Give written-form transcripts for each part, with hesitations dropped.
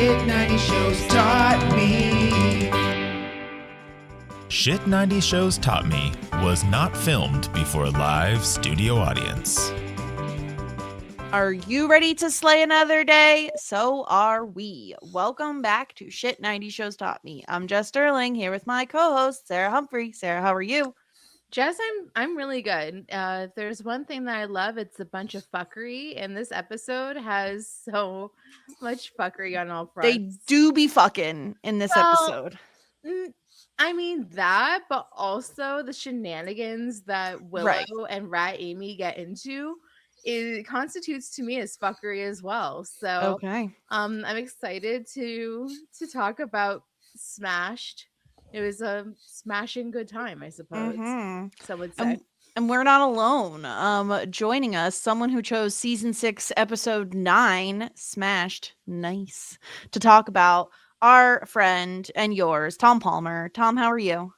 Shit 90 Shows Taught Me. Shit 90 Shows Taught Me was not filmed before a live studio audience. Are you ready to slay another day? So are we. Welcome back to Shit 90 Shows Taught Me. I'm Jess Sterling here with my co-host, Sarah Humphrey. Sarah, how are you? Jess, I'm really good. If there's one thing that I love, it's a bunch of fuckery, and this episode has so much fuckery on all fronts. They do be fucking in this episode. I mean that, but also the shenanigans that Willow and Rat Amy get into, it constitutes to me as fuckery as well. So okay, I'm excited to talk about Smashed. It was a smashing good time, I suppose. Some would say. And we're not alone. Joining us, someone who chose season 6, episode 9, Smashed, nice, to talk about our friend and yours, Tom Palmer. Tom, how are you?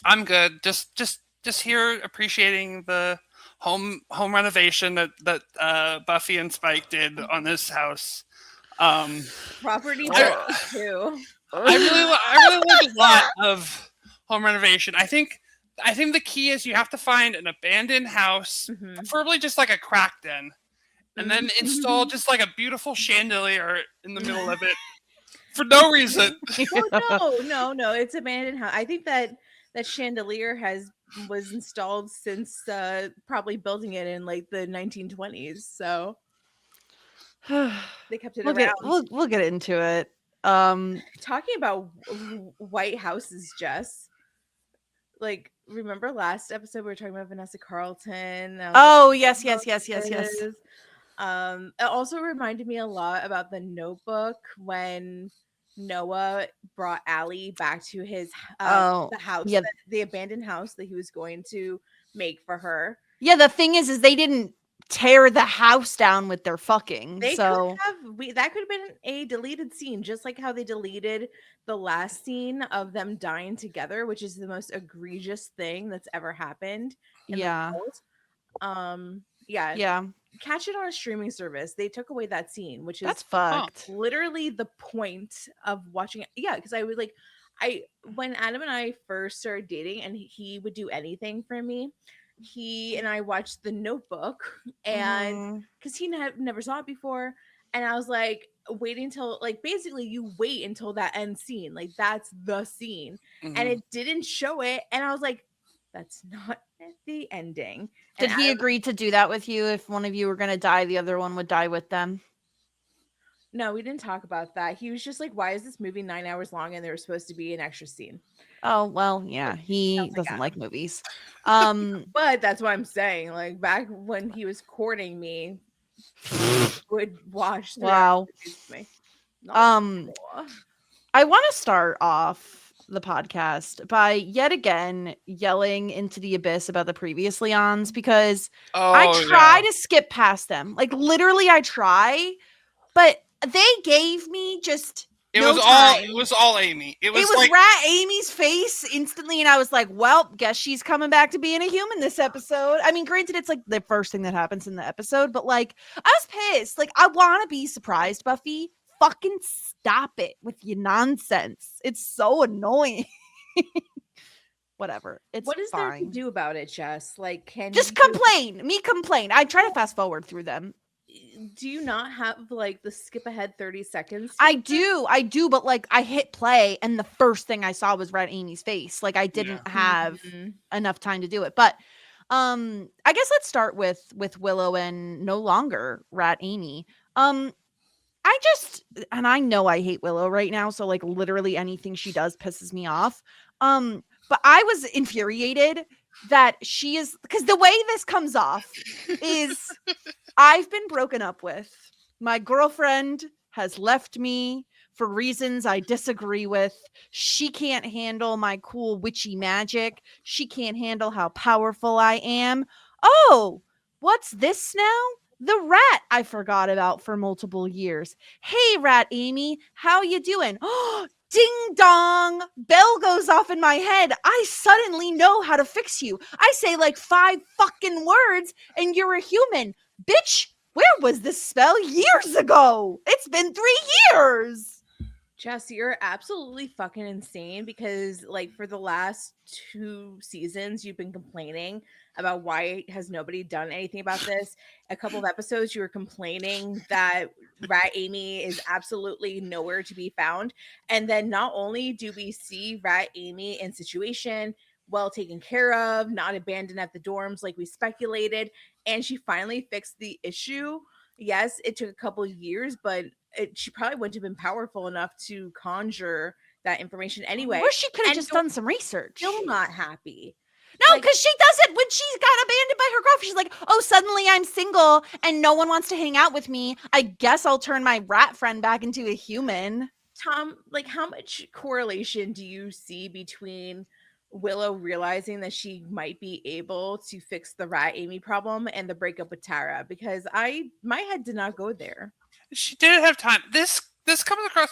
I'm good. Just here appreciating the home renovation that Buffy and Spike did on this house. Property too. I really like a lot of home renovation. I think the key is you have to find an abandoned house, preferably just like a crack den, and then install just like a beautiful chandelier in the middle of it for no reason. No, it's abandoned house. I think that chandelier was installed since probably building it in like the 1920s. So they kept it around. We'll get into it. Talking about white houses, Jess. Like, remember last episode we were talking about Vanessa Carlton? Oh, yes. It also reminded me a lot about The Notebook when Noah brought Allie back to his the house, the abandoned house that he was going to make for her. Yeah, the thing is they didn't tear the house down with their fucking. That could have been a deleted scene, just like how they deleted the last scene of them dying together, which is the most egregious thing that's ever happened in the world. Catch it on a streaming service. They took away that scene, which is that's fucked. Literally the point of watching it. Yeah, because I would when Adam and I first started dating and he would do anything for me, he and I watched The Notebook, and because he never saw it before, and I was like waiting till basically you wait until that end scene, like that's the scene, and it didn't show it, and I was like, that's not the ending. Did he agree to do that with you? If one of you were gonna die, the other one would die with them? No, we didn't talk about that. He was just like, why is this movie 9 hours long and there was supposed to be an extra scene? Oh, well, yeah, he doesn't like movies. But that's what I'm saying. Like, back when he was courting me, would watch the with me. I want to start off the podcast by yet again yelling into the abyss about the previous Leons, because I try to skip past them. Like, literally, I try, but they gave me just it was all Amy. It was like Rat Amy's face instantly, and I was like, well, guess she's coming back to being a human this episode. I mean, granted, it's like the first thing that happens in the episode, but like, I was pissed. Like, I want to be surprised, Buffy. Fucking stop it with your nonsense. It's so annoying. Whatever. It's what is fine. there to do about it, Jess? Like, complain. I try to fast forward through them. Do you not have like the skip ahead 30 seconds? I do, but like I hit play and the first thing I saw was Rat Amy's face. Like, I didn't have enough time to do it. But I guess let's start with Willow and no longer Rat Amy. I know I hate Willow right now, so like literally anything she does pisses me off. But I was infuriated that she is, because the way this comes off is I've been broken up with. My girlfriend has left me for reasons I disagree with. She can't handle my cool witchy magic. She can't handle how powerful I am. Oh, what's this now? The rat I forgot about for multiple years. Hey, Rat Amy, how you doing? Oh, ding dong! Bell goes off in my head. I suddenly know how to fix you. I say like 5 fucking words and you're a human. Bitch, where was this spell years ago? It's been 3 years. Jess, you're absolutely fucking insane because, like, for the last 2 seasons, you've been complaining about why has nobody done anything about this. A couple of episodes, you were complaining that Rat Amy is absolutely nowhere to be found. And then not only do we see Rat Amy in situation, well taken care of, not abandoned at the dorms like we speculated, and she finally fixed the issue. Yes, it took a couple of years, but she probably wouldn't have been powerful enough to conjure that information anyway. Or she could have And just you're done some research. Still not happy. No, Like- because she does it when she got abandoned by her girlfriend. She's like, oh, suddenly I'm single and no one wants to hang out with me. I guess I'll turn my rat friend back into a human. Tom, like, how much correlation do you see between Willow realizing that she might be able to fix the Rat Amy problem and the breakup with Tara? Because my head did not go there. She didn't have time. This comes across.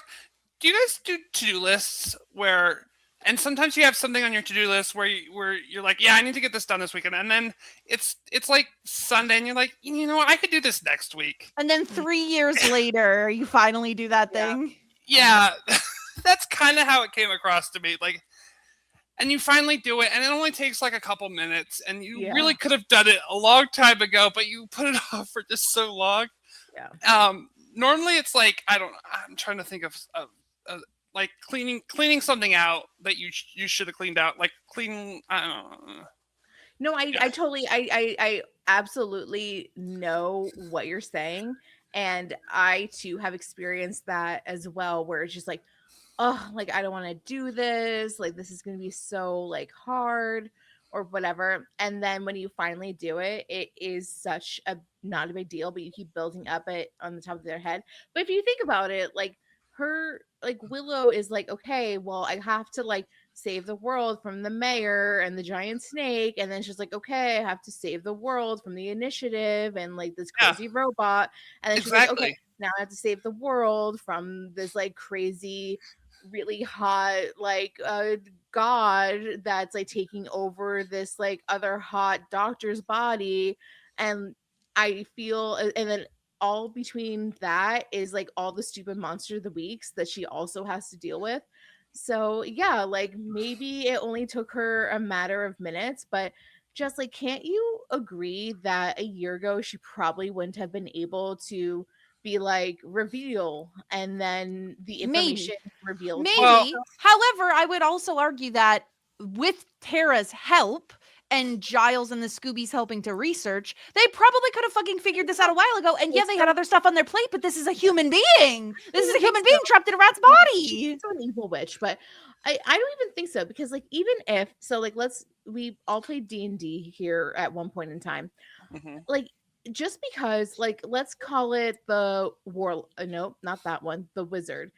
Do you guys do to-do lists where, and sometimes you have something on your to-do list where you're like, yeah, I need to get this done this weekend, and then it's like Sunday, and you're like, you know what, I could do this next week. And then 3 years later, you finally do that thing. Yeah, that's kind of how it came across to me. Like, and you finally do it, and it only takes like a couple minutes, and you really could have done it a long time ago, but you put it off for just so long. Yeah. Normally it's like, I'm trying to think of like cleaning something out that you should have cleaned out, like cleaning. I don't know. No, I totally, I absolutely know what you're saying. And I too have experienced that as well, where it's just like, oh, like, I don't want to do this. Like, this is going to be so like hard or whatever. And then when you finally do it, it is such a not a big deal, but you keep building up it on the top of their head. But if you think about it, like, Willow is like, okay, well, I have to like save the world from the mayor and the giant snake. And then she's like, okay, I have to save the world from the initiative and like this crazy robot. And then she's like, okay, now I have to save the world from this like crazy, really hot, like god that's like taking over this like other hot doctor's body. And I feel, and then all between that is like all the stupid monster of the weeks that she also has to deal with. So yeah, like maybe it only took her a matter of minutes, but just like, can't you agree that a year ago she probably wouldn't have been able to be like reveal and then the information revealed? Maybe. However, I would also argue that with Tara's help and Giles and the Scoobies helping to research, they probably could have fucking figured this out a while ago. And yeah, they had other stuff on their plate, but this is a human being. This is a human being trapped in a rat's body. She's an evil witch, but I don't even think so, because like, even if so, like, we all played D&D here at one point in time. Like, just because, like, let's call it the nope, not that one, the wizard.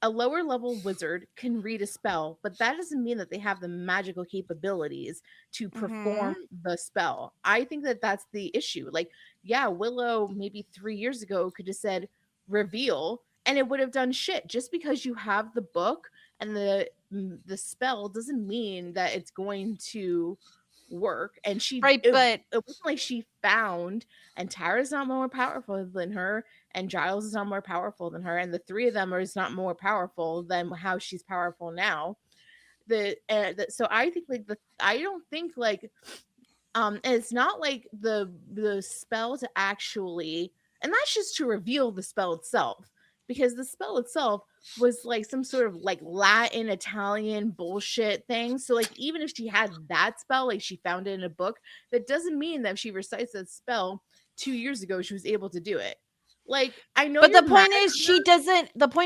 A lower level wizard can read a spell, but that doesn't mean that they have the magical capabilities to perform the spell. I think that that's the issue. Like, yeah, Willow maybe 3 years ago could have said reveal and it would have done shit. Just because you have the book and the spell doesn't mean that it's going to work. And but it wasn't like she found, and Tara's not more powerful than her, and Giles is not more powerful than her, and the three of them are not more powerful than how she's powerful now. So I think like I don't think like and it's not like the spell to actually, and that's just to reveal the spell itself, because the spell itself was like some sort of like Latin, Italian bullshit thing. So like, even if she had that spell, like she found it in a book, that doesn't mean that if she recites that spell 2 years ago, she was able to do it. Like, I know, but the point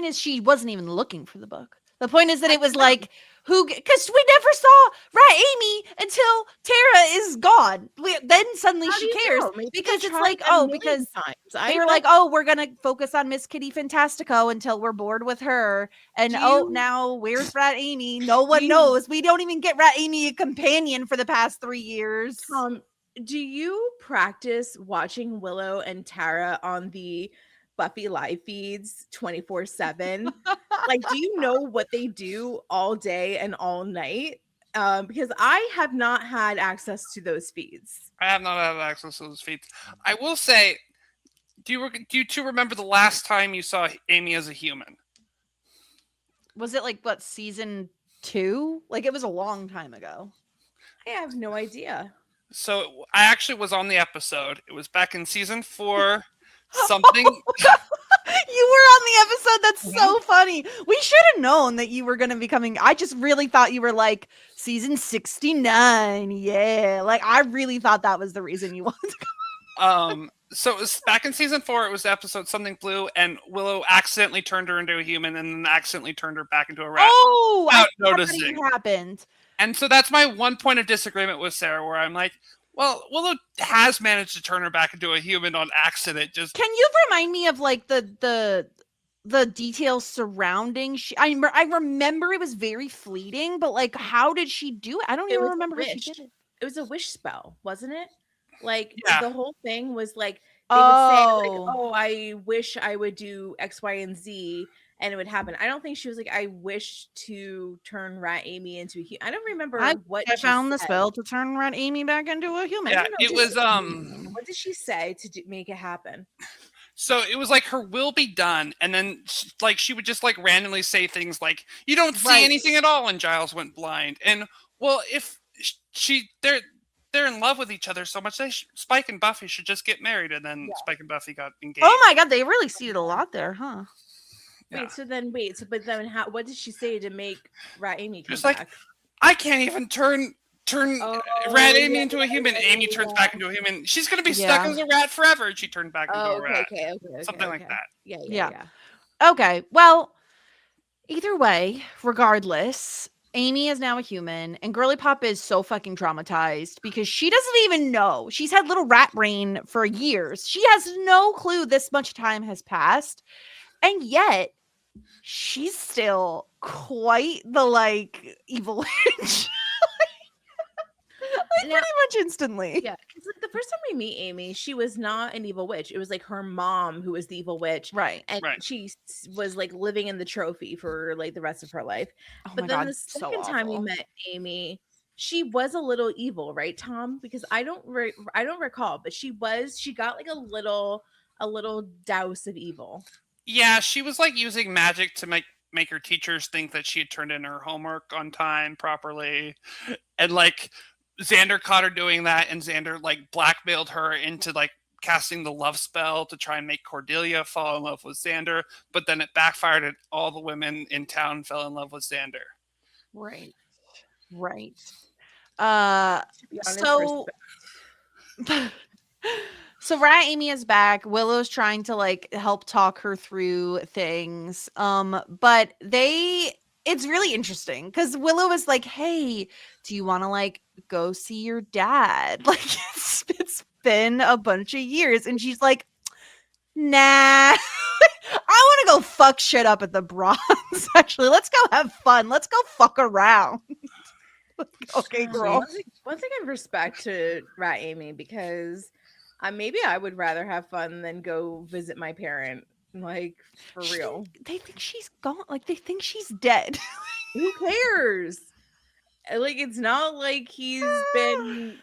is she wasn't even looking for the book. The point is that it was like, because we never saw Rat Amy until Tara is gone. Then suddenly she cares, because it's like, because they were like, we're going to focus on Miss Kitty Fantastico until we're bored with her. And now where's Rat Amy? No one knows. We don't even get Rat Amy a companion for the past 3 years. Do you practice watching Willow and Tara on the Buffy live feeds 24/7? Like, do you know what they do all day and all night? Because I have not had access to those feeds. I have not had access to those feeds. I will say, do you two remember the last time you saw Amy as a human? Was it like what, season 2? Like it was a long time ago. I have no idea. So I actually was on the episode. It was back in season 4. Something. You were on the episode. That's so funny. We should have known that you were going to be coming. I just really thought you were like season 69. Yeah. Like I really thought that was the reason you wanted to come. So it was back in season 4. It was the episode Something Blue, and Willow accidentally turned her into a human, and then accidentally turned her back into a rat. Oh, without I noticing. That even happened. And so that's my one point of disagreement with Sarah, where I'm like, well, Willow has managed to turn her back into a human on accident. Just Can you remind me of like the details surrounding? I remember it was very fleeting, but like, how did she do it? I don't even remember how she did it. It was a wish spell, wasn't it? Like Yeah. the whole thing was like they would say like, "Oh, I wish I would do X, Y, and Z," and it would happen. I don't think she was like, "I wish to turn Rat Amy into a human." I don't remember what I she found the said. spell to turn Rat Amy back into a human. yeah, it was What did she say to make it happen? So it was like her will be done, and then like she would just like randomly say things like, "You don't see anything at all," and Giles went blind. And well, if they're in love with each other so much, Spike and Buffy should just get married, and then Spike and Buffy got engaged. Oh my god, they really seeded a lot there, huh? Yeah. But then what did she say to make Rat Amy come Just like, back? I can't even turn Rat Amy into a human. Amy turns back into a human. She's gonna be stuck as a rat forever. And she turned back into a rat. Okay, Something like that. Yeah. Okay, well, either way, regardless, Amy is now a human, and Girly Pop is so fucking traumatized because she doesn't even know. She's had little rat brain for years. She has no clue this much time has passed, and yet she's still quite the like evil witch. Pretty much instantly. Yeah, because like the first time we meet Amy, she was not an evil witch. It was like her mom who was the evil witch, Right? And she was like living in the trophy for like the rest of her life. Oh but my then God, the so second time we awful. met Amy, she was a little evil, right, Tom? Because I don't recall, but she got like a little douse of evil. Yeah, she was like using magic to make her teachers think that she had turned in her homework on time properly, and like Xander caught her doing that, and Xander like blackmailed her into like casting the love spell to try and make Cordelia fall in love with Xander, but then it backfired and all the women in town fell in love with Xander. Right. So Rat Amy is back. Willow's trying to like help talk her through things. But it's really interesting because Willow is like, "Hey, do you want to like go see your dad? Like it's been a bunch of years." And she's like, "Nah, I want to go fuck shit up at the Bronx. Actually, let's go have fun. Let's go fuck around." Okay, girl. One thing I respect to Rat Amy, because maybe I would rather have fun than go visit my parent. Like, for real. They think she's gone. Like, they think she's dead. Who cares? Like, it's not like he's been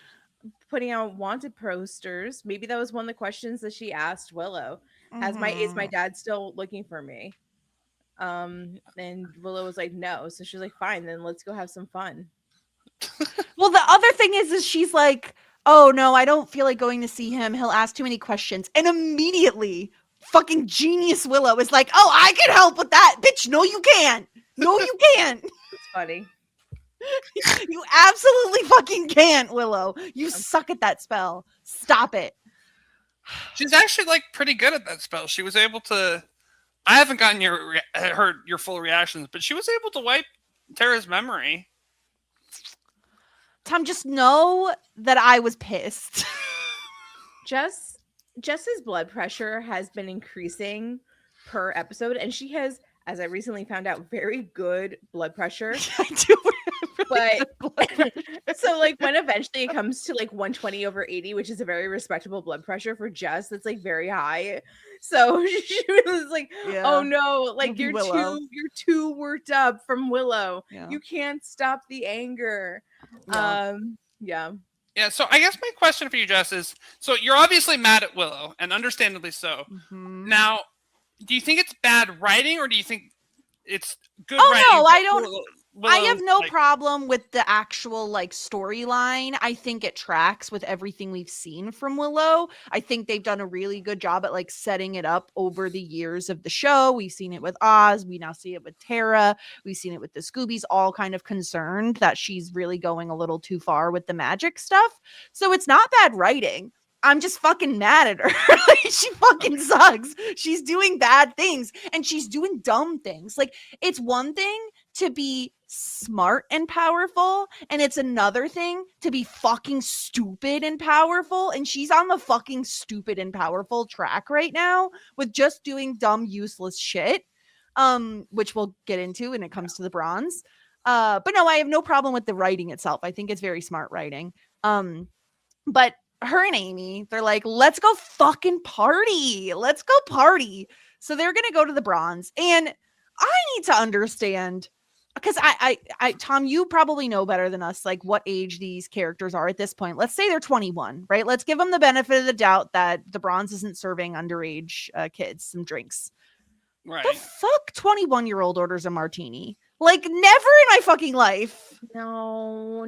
putting out wanted posters. Maybe that was one of the questions that she asked Willow. Is my dad still looking for me? And Willow was like, no. So she was like, fine, then let's go have some fun. Well, the other thing is she's like, "Oh no, I don't feel like going to see him. He'll ask too many questions." And immediately, fucking genius Willow is like, "Oh, I can help with that, bitch. No, you can't. No, you can't." It's funny. You absolutely fucking can't, Willow. You suck at that spell. Stop it. She's actually like pretty good at that spell. She was able to. I haven't gotten heard your full reactions, but she was able to wipe Tara's memory. Tom, just know that I was pissed. Jess's blood pressure has been increasing per episode, and she has, as I recently found out, very good blood pressure. I do. But so like when eventually it comes to like 120/80, which is a very respectable blood pressure for Jess, that's like very high. So she was like, "Oh no, like you're too worked up from Willow. Yeah. You can't stop the anger." Yeah. So I guess my question for you, Jess, is: so you're obviously mad at Willow, and understandably so. Mm-hmm. Now, do you think it's bad writing, or do you think it's good Oh writing. no, but I don't. I have Willow's, no like, problem with the actual like storyline. I think it tracks with everything we've seen from Willow. I think they've done a really good job at like setting it up over the years of the show. We've seen it with Oz, we now see it with Tara, we've seen it with the Scoobies, all kind of concerned that she's really going a little too far with the magic stuff. So it's not bad writing. I'm just fucking mad at her. Like, she fucking sucks. She's doing bad things and she's doing dumb things. Like, it's one thing to be smart and powerful, and it's another thing to be fucking stupid and powerful. And she's on the fucking stupid and powerful track right now with just doing dumb, useless shit. Which we'll get into when it comes to the bronze. But no, I have no problem with the writing itself. I think it's very smart writing. But her and Amy, they're like, let's go fucking party. Let's go party. So they're gonna go to the bronze. And I need to understand, because I Tom, you probably know better than us, like what age these characters are at this point. Let's say they're 21, right? Let's give them the benefit of the doubt that the bronze isn't serving underage kids some drinks. right. The fuck 21-year-old orders a martini? Like, never in my fucking life. No.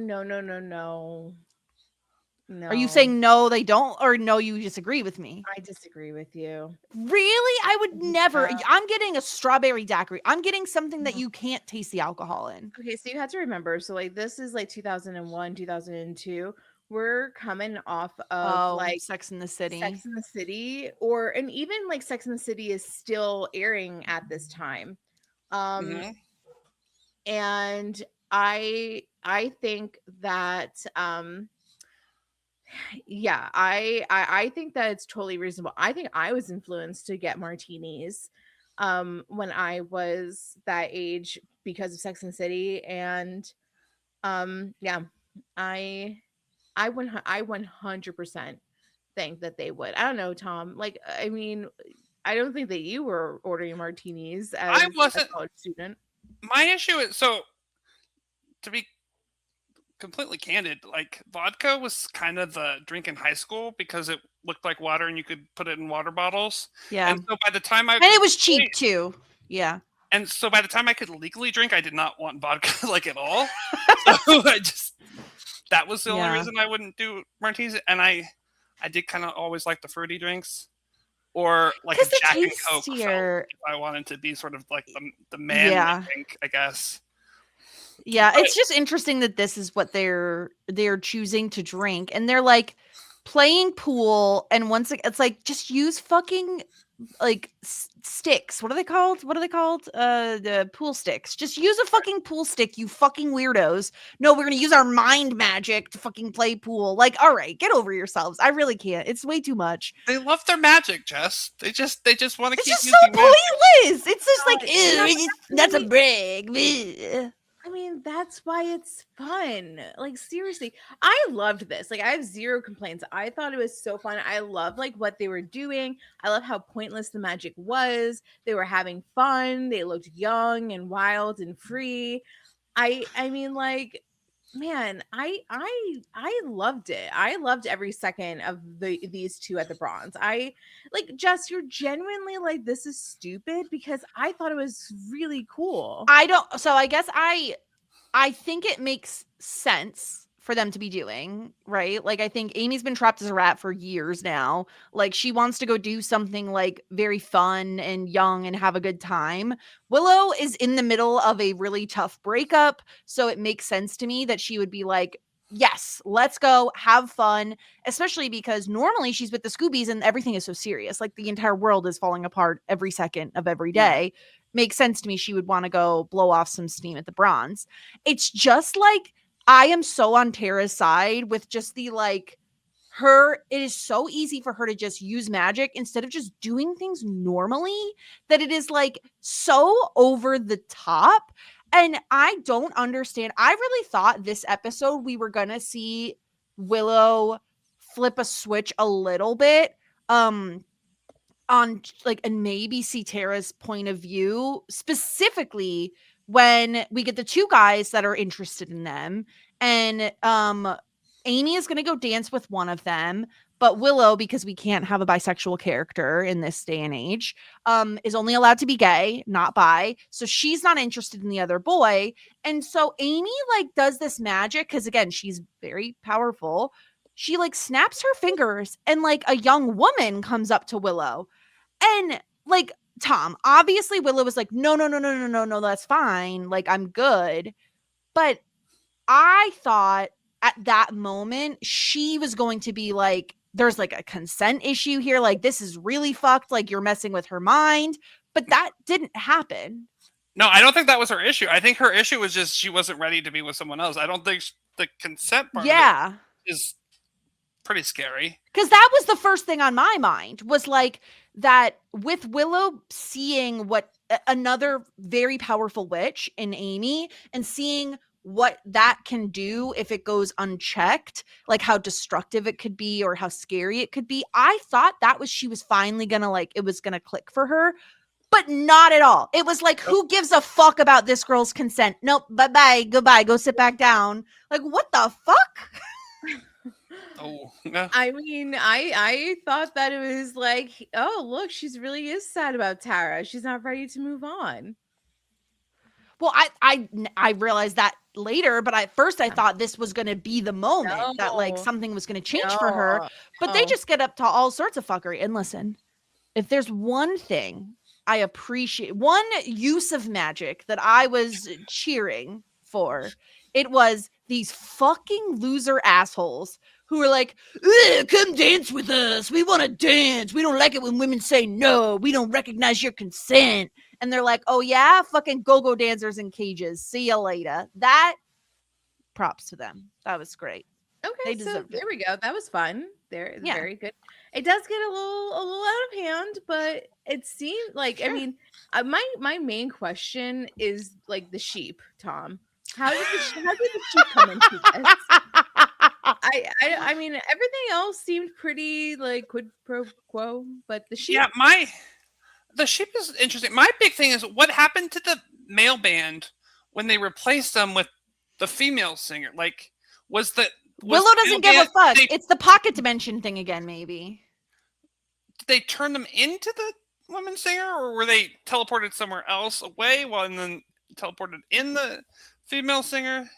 Are you saying no, they don't, or no, you disagree with me? I disagree with you? Really? I would never. Yeah. I'm getting a strawberry daiquiri. I'm getting something that you can't taste the alcohol in. Okay, so you have to remember, so like this is like 2001, 2002. We're coming off of like Sex in the City. Sex in the City, and even like Sex in the City is still airing at this time. Mhm. And I think that yeah, I think that it's totally reasonable. I think I was influenced to get martinis when I was that age because of Sex and the City. And yeah, I 100% think that they would. I don't know, Tom. Like, I mean, I don't think that you were ordering martinis as I wasn't. a college student. My issue is, so to be completely candid, like vodka was kind of the drink in high school because it looked like water and you could put it in water bottles. Yeah. And so by the time And it was cheap too. Yeah. And so by the time I could legally drink, I did not want vodka like at all. So that was the only reason I wouldn't do martinis. And I did kind of always like the fruity drinks, or like a Jack and Coke if I wanted to be sort of like the man drink, I guess. Yeah, it's just interesting that this is what they're choosing to drink, and they're like playing pool, and once it's like, just use fucking like sticks. What are they called? The pool sticks. Just use a fucking pool stick, you fucking weirdos. No, we're gonna use our mind magic to fucking play pool. Like, all right, get over yourselves. I really can't. It's way too much. They love their magic, Jess. They just want to keep just using so magic. pointless. It's just like, ew, that's a brag. I mean, that's why it's fun. Like, seriously, I loved this. Like, I have zero complaints. I thought it was so fun. I love like what they were doing. I love how pointless the magic was. They were having fun. They looked young and wild and free. I mean, like, man, I loved it. I loved every second of these two at the bronze. I like, Jess, you're genuinely like, this is stupid, because I thought it was really cool. I guess I think it makes sense for them to be doing, right? Like, I think Amy's been trapped as a rat for years now. Like, she wants to go do something like very fun and young and have a good time. Willow is in the middle of a really tough breakup, so it makes sense to me that she would be like, yes, let's go have fun, especially because normally she's with the Scoobies and everything is so serious. Like, the entire world is falling apart every second of every day. Makes sense to me she would want to go blow off some steam at the bronze. It's just like, I am so on Tara's side with just the like, it is so easy for her to just use magic instead of just doing things normally, that it is like so over the top. And I don't understand. I really thought this episode we were gonna see Willow flip a switch a little bit on like, and maybe see Tara's point of view, specifically when we get the two guys that are interested in them, and Amy is going to go dance with one of them, but Willow, because we can't have a bisexual character in this day and age, is only allowed to be gay, not bi. So she's not interested in the other boy. And so Amy like does this magic because again, she's very powerful. She like snaps her fingers and like a young woman comes up to Willow. And like Tom, obviously Willow was like, no, that's fine. Like I'm good. But I thought at that moment she was going to be like, there's like a consent issue here. Like this is really fucked. Like you're messing with her mind. But that didn't happen. No, I don't think that was her issue. I think her issue was just she wasn't ready to be with someone else. I don't think the consent part of it is pretty scary. Because that was the first thing on my mind was like that with Willow seeing what another very powerful witch in Amy and seeing what that can do if it goes unchecked, like how destructive it could be or how scary it could be. I thought that was she was finally gonna like it was gonna click for her. But not at all. It was like, who gives a fuck about this girl's consent? Nope, bye-bye, goodbye, go sit back down. Like, what the fuck? Oh, yeah. I mean, I thought that it was like, oh, look, she's really is sad about Tara. She's not ready to move on. Well, I realized that later, but at first I thought this was going to be the moment that like something was going to change for her. But they just get up to all sorts of fuckery. And listen, if there's one thing I appreciate, one use of magic that I was cheering for, it was these fucking loser assholes who were like, come dance with us. We want to dance. We don't like it when women say no. We don't recognize your consent. And they're like, oh yeah, fucking go-go dancers in cages. See you later. That, props to them. That was great. Okay, so there we go. That was fun. Very good. It does get a little out of hand, but it seemed like I mean, my main question is like the sheep, Tom. How did the sheep come into this? I mean, everything else seemed pretty like quid pro quo, but the sheep. Yeah, the sheep is interesting. My big thing is what happened to the male band when they replaced them with the female singer. Like, Willow doesn't give a fuck. It's the pocket dimension thing again, maybe. Did they turn them into the woman singer, or were they teleported somewhere else away and then teleported in the female singer?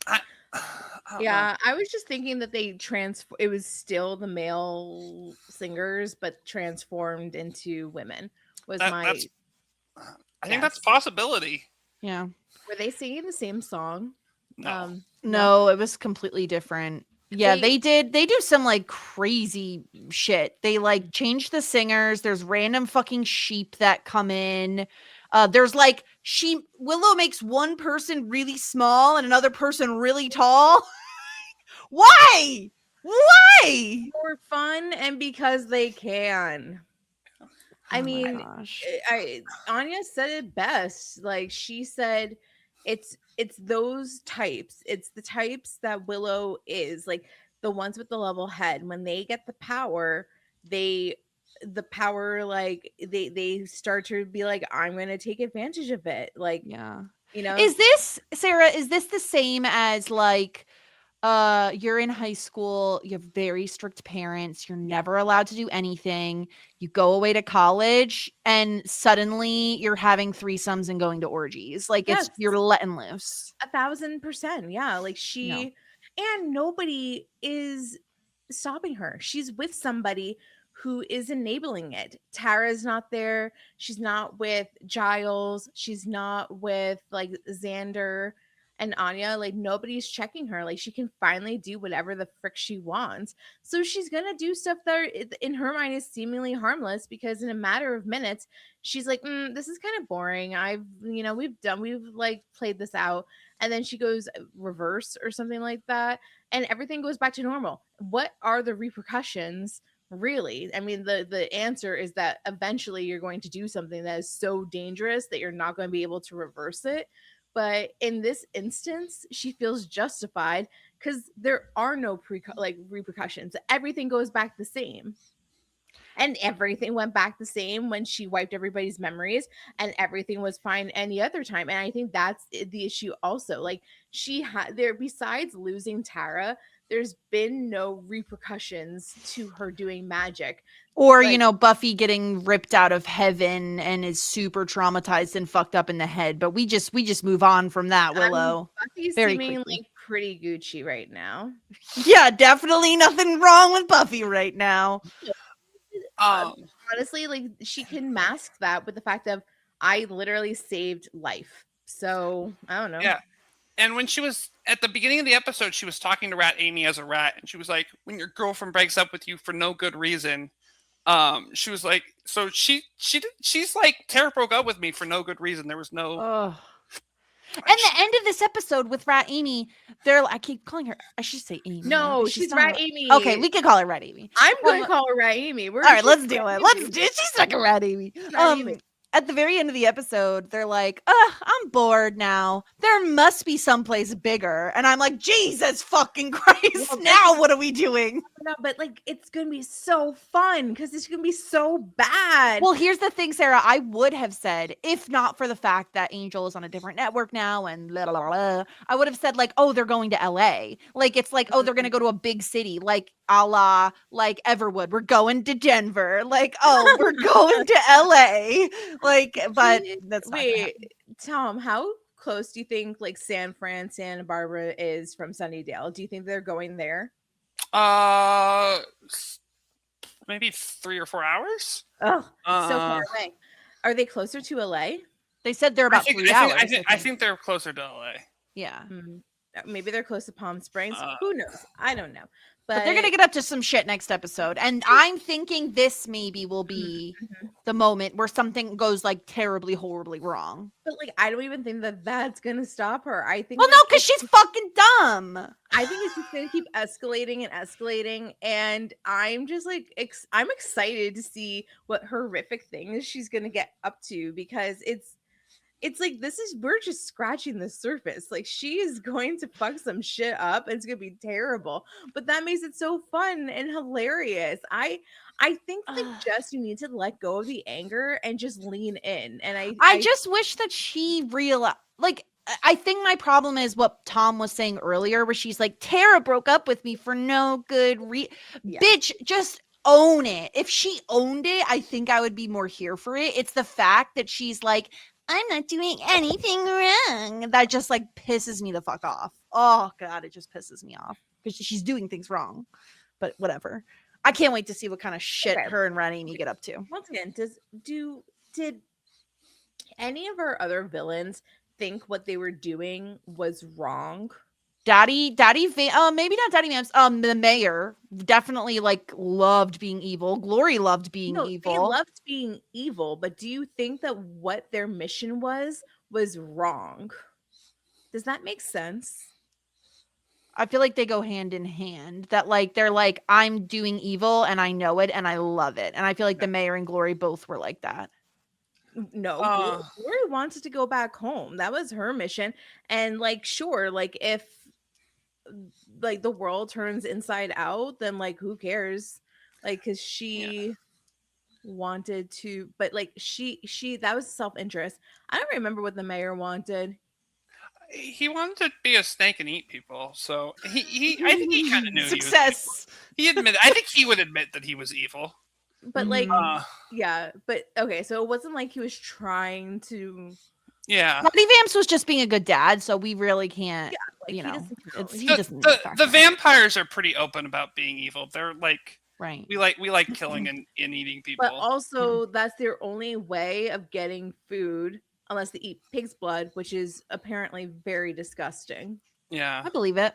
I don't know. I was just thinking that they it was still the male singers, but transformed into women. I think that's a possibility. Yeah. Were they singing the same song? No. No, it was completely different. Yeah, they do some like crazy shit. They like change the singers. There's random fucking sheep that come in. There's like Willow makes one person really small and another person really tall. Why? For fun and because they can. I mean, Anya said it best. Like she said, it's those types. It's the types that Willow is, like the ones with the level head. When they get the power, they start to be like, I'm going to take advantage of it. Like, yeah, you know, is this, Sarah, is this the same as like, you're in high school, you have very strict parents, you're never allowed to do anything, you go away to college and suddenly you're having threesomes and going to orgies, like you're letting loose 1,000%. Yeah, like and nobody is stopping her. She's with somebody who is enabling it. Tara's not there. She's not with Giles. She's not with like Xander and Anya. Like nobody's checking her. Like she can finally do whatever the frick she wants. So she's gonna do stuff that in her mind is seemingly harmless, because in a matter of minutes she's like, this is kind of boring. We've like played this out. And then she goes reverse or something like that, and everything goes back to normal. What are the repercussions? Really? I mean, the answer is that eventually you're going to do something that is so dangerous that you're not going to be able to reverse it. But in this instance, she feels justified because there are no repercussions. Everything goes back the same. And everything went back the same when she wiped everybody's memories, and everything was fine any other time. And I think that's the issue also. Like, she had there, besides losing Tara, there's been no repercussions to her doing magic. Or, Like, Buffy getting ripped out of heaven and is super traumatized and fucked up in the head. But we just move on from that, Willow. Buffy's very seeming quickly. like pretty Gucci right now. Yeah, definitely nothing wrong with Buffy right now. Honestly, like, she can mask that with the fact of, I literally saved life. So I don't know. Yeah. And when she was at the beginning of the episode, she was talking to Rat Amy as a rat, and she was like, "When your girlfriend breaks up with you for no good reason," she was like, "So she's like, Tara broke up with me for no good reason. There was no." Ugh. And the end of this episode with Rat Amy, I keep calling her. I should say Amy. No, but she's not Rat Amy. Okay, we can call her Rat Amy. I'm going to call her Rat Amy. All right, let's do it. Let's do it. She's like a Rat Amy. At the very end of the episode, they're like, I'm bored now. There must be someplace bigger. And I'm like, Jesus fucking Christ. Well, now what are we doing? No, but like, it's going to be so fun because it's going to be so bad. Well, here's the thing, Sarah. I would have said, if not for the fact that Angel is on a different network now and blah, blah, blah, I would have said, like, oh, they're going to LA. Like, it's like, oh, they're going to go to a big city, like a la, like, Everwood. We're going to Denver. Like, oh, we're going to LA. Like, but that's not gonna happen. Tom, how close do you think like San Fran, Santa Barbara is from Sunnydale? Do you think they're going there? Maybe 3 or 4 hours. Oh, so far away. Are they closer to LA? They said they're about 3 hours. I think they're closer to LA. Yeah. Maybe they're close to Palm Springs. Who knows? I don't know. But they're gonna get up to some shit next episode, and I'm thinking this maybe will be the moment where something goes like terribly, horribly wrong. But like, I don't even think that that's gonna stop her. I think. Well, no, because she's fucking dumb. I think it's just gonna keep escalating and escalating, and I'm just like, I'm excited to see what horrific things she's gonna get up to, because it's like, we're just scratching the surface. Like, she is going to fuck some shit up, and it's gonna be terrible. But that makes it so fun and hilarious. I think that Jess, you need to let go of the anger and just lean in. And I just wish that she realized, like, I think my problem is what Tom was saying earlier, where she's like, Tara broke up with me for no good Bitch, just own it. If she owned it, I think I would be more here for it. It's the fact that she's like, I'm not doing anything wrong, that just like pisses me the fuck off. Oh God, it just pisses me off because she's doing things wrong. But whatever. I can't wait to see what kind of shit her and Rat Amy get up to. Once again, did any of our other villains think what they were doing was wrong? Maybe not Daddy Vamps. The mayor definitely like loved being evil. Glory loved being evil. They loved being evil, but do you think that what their mission was wrong? Does that make sense? I feel like they go hand in hand. That like they're like, I'm doing evil and I know it and I love it. And I feel like the mayor and Glory both were like that. No, Glory wanted to go back home. That was her mission. And like, sure, like if like the world turns inside out, then like who cares? Like, because she wanted to, but like she that was self-interest. I don't remember what the mayor wanted. He wanted to be a snake and eat people, so he I think he kind of knew success. He admitted. I think he would admit that he was evil. But like, yeah, but okay, so it wasn't like he was trying to. Yeah, Daddy Vamps was just being a good dad, so we really can't. Yeah, like, the vampires are pretty open about being evil. They're like, right. We like killing and eating people. But also, that's their only way of getting food, unless they eat pig's blood, which is apparently very disgusting. Yeah, I believe it.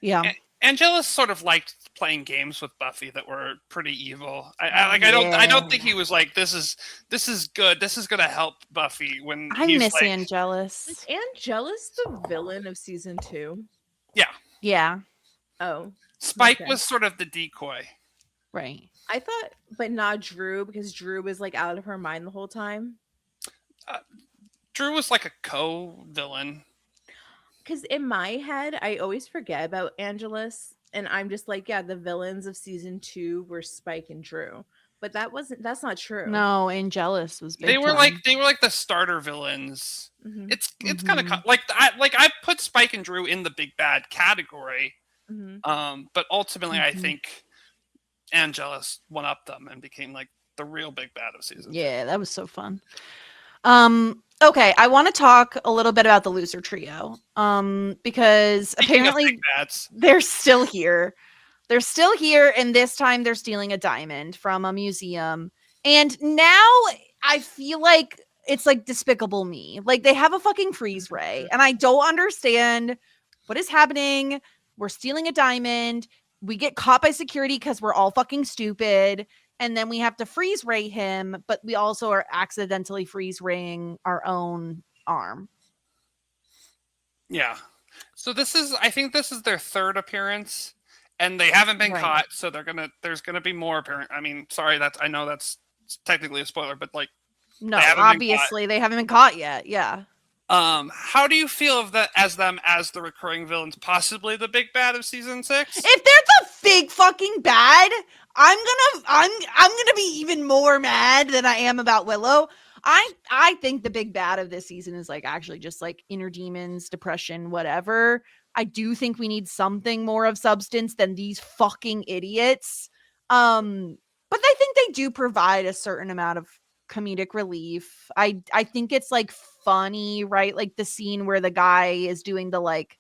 Yeah. Angelus sort of liked playing games with Buffy that were pretty evil. I don't think he was like, this is good. This is gonna help Buffy. When I miss like, Angelus. Is Angelus the villain of season 2? Yeah. Yeah. Oh. Spike was sort of the decoy. Right. I thought, but not Drew, because Drew was like out of her mind the whole time. Drew was like a co-villain. Because in my head, I always forget about Angelus. And I'm just like, yeah, the villains of season 2 were Spike and Drew. But that's not true. No, Angelus was big They were time. like the starter villains. Mhm. It's kind of like I put Spike and Drew in the big bad category. Mhm. But ultimately I Mhm. think Angelus one up them and became like the real big bad of season 2. Yeah, that was so fun. Okay, I want to talk a little bit about the loser trio. Because Speaking of apparently big bads, they're still here. They're still here, and this time they're stealing a diamond from a museum. And now I feel like it's like Despicable Me. Like they have a fucking freeze ray, and I don't understand what is happening. We're stealing a diamond. We get caught by security because we're all fucking stupid. And then we have to freeze ray him, but we also are accidentally freeze raying our own arm. yeah. So I think this is their third appearance, and they haven't been Right. caught. So there's gonna be more apparent. I mean, sorry, I know that's technically a spoiler, but like, No, They haven't been caught. obviously they haven't been caught yet. Yeah. how do you feel of that as them as the recurring villains, possibly the big bad of season 6? If they're the big fucking bad, I'm gonna be even more mad than I am about Willow. I think the big bad of this season is like actually just like inner demons, depression, whatever. I do think we need something more of substance than these fucking idiots. But I think they do provide a certain amount of comedic relief. I think it's like funny, right? Like the scene where the guy is doing the like,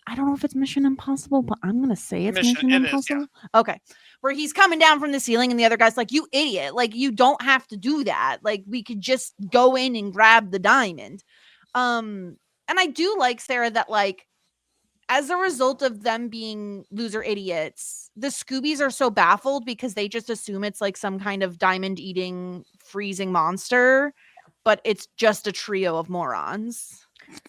I don't know if it's Mission Impossible, but I'm gonna say it's Mission It is, Impossible. Okay. Where he's coming down from the ceiling and the other guy's like, "You idiot. Like you don't have to do that. Like we could just go in and grab the diamond." And I do like, Sarah, that like as a result of them being loser idiots, the Scoobies are so baffled because they just assume it's like some kind of diamond eating freezing monster, but it's just a trio of morons.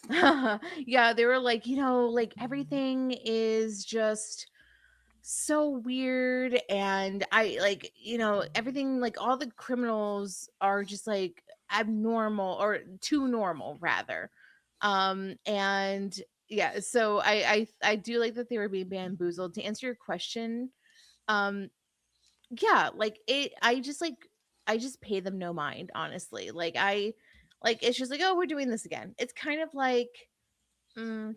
Yeah, they were like, like everything is just so weird, and I like, everything, like all the criminals are just like abnormal or too normal rather. And yeah, so I do like that they were being bamboozled. To answer your question, um yeah, like I just pay them no mind, honestly. Like it's just like, oh, we're doing this again. It's kind of like, I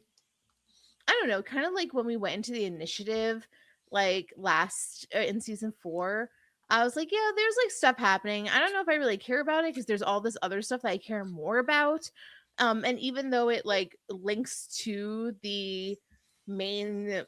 don't know, kind of like when we went into the initiative, like last in season 4. I was like, yeah, there's like stuff happening. I don't know if I really care about it because there's all this other stuff that I care more about. And even though it like links to the main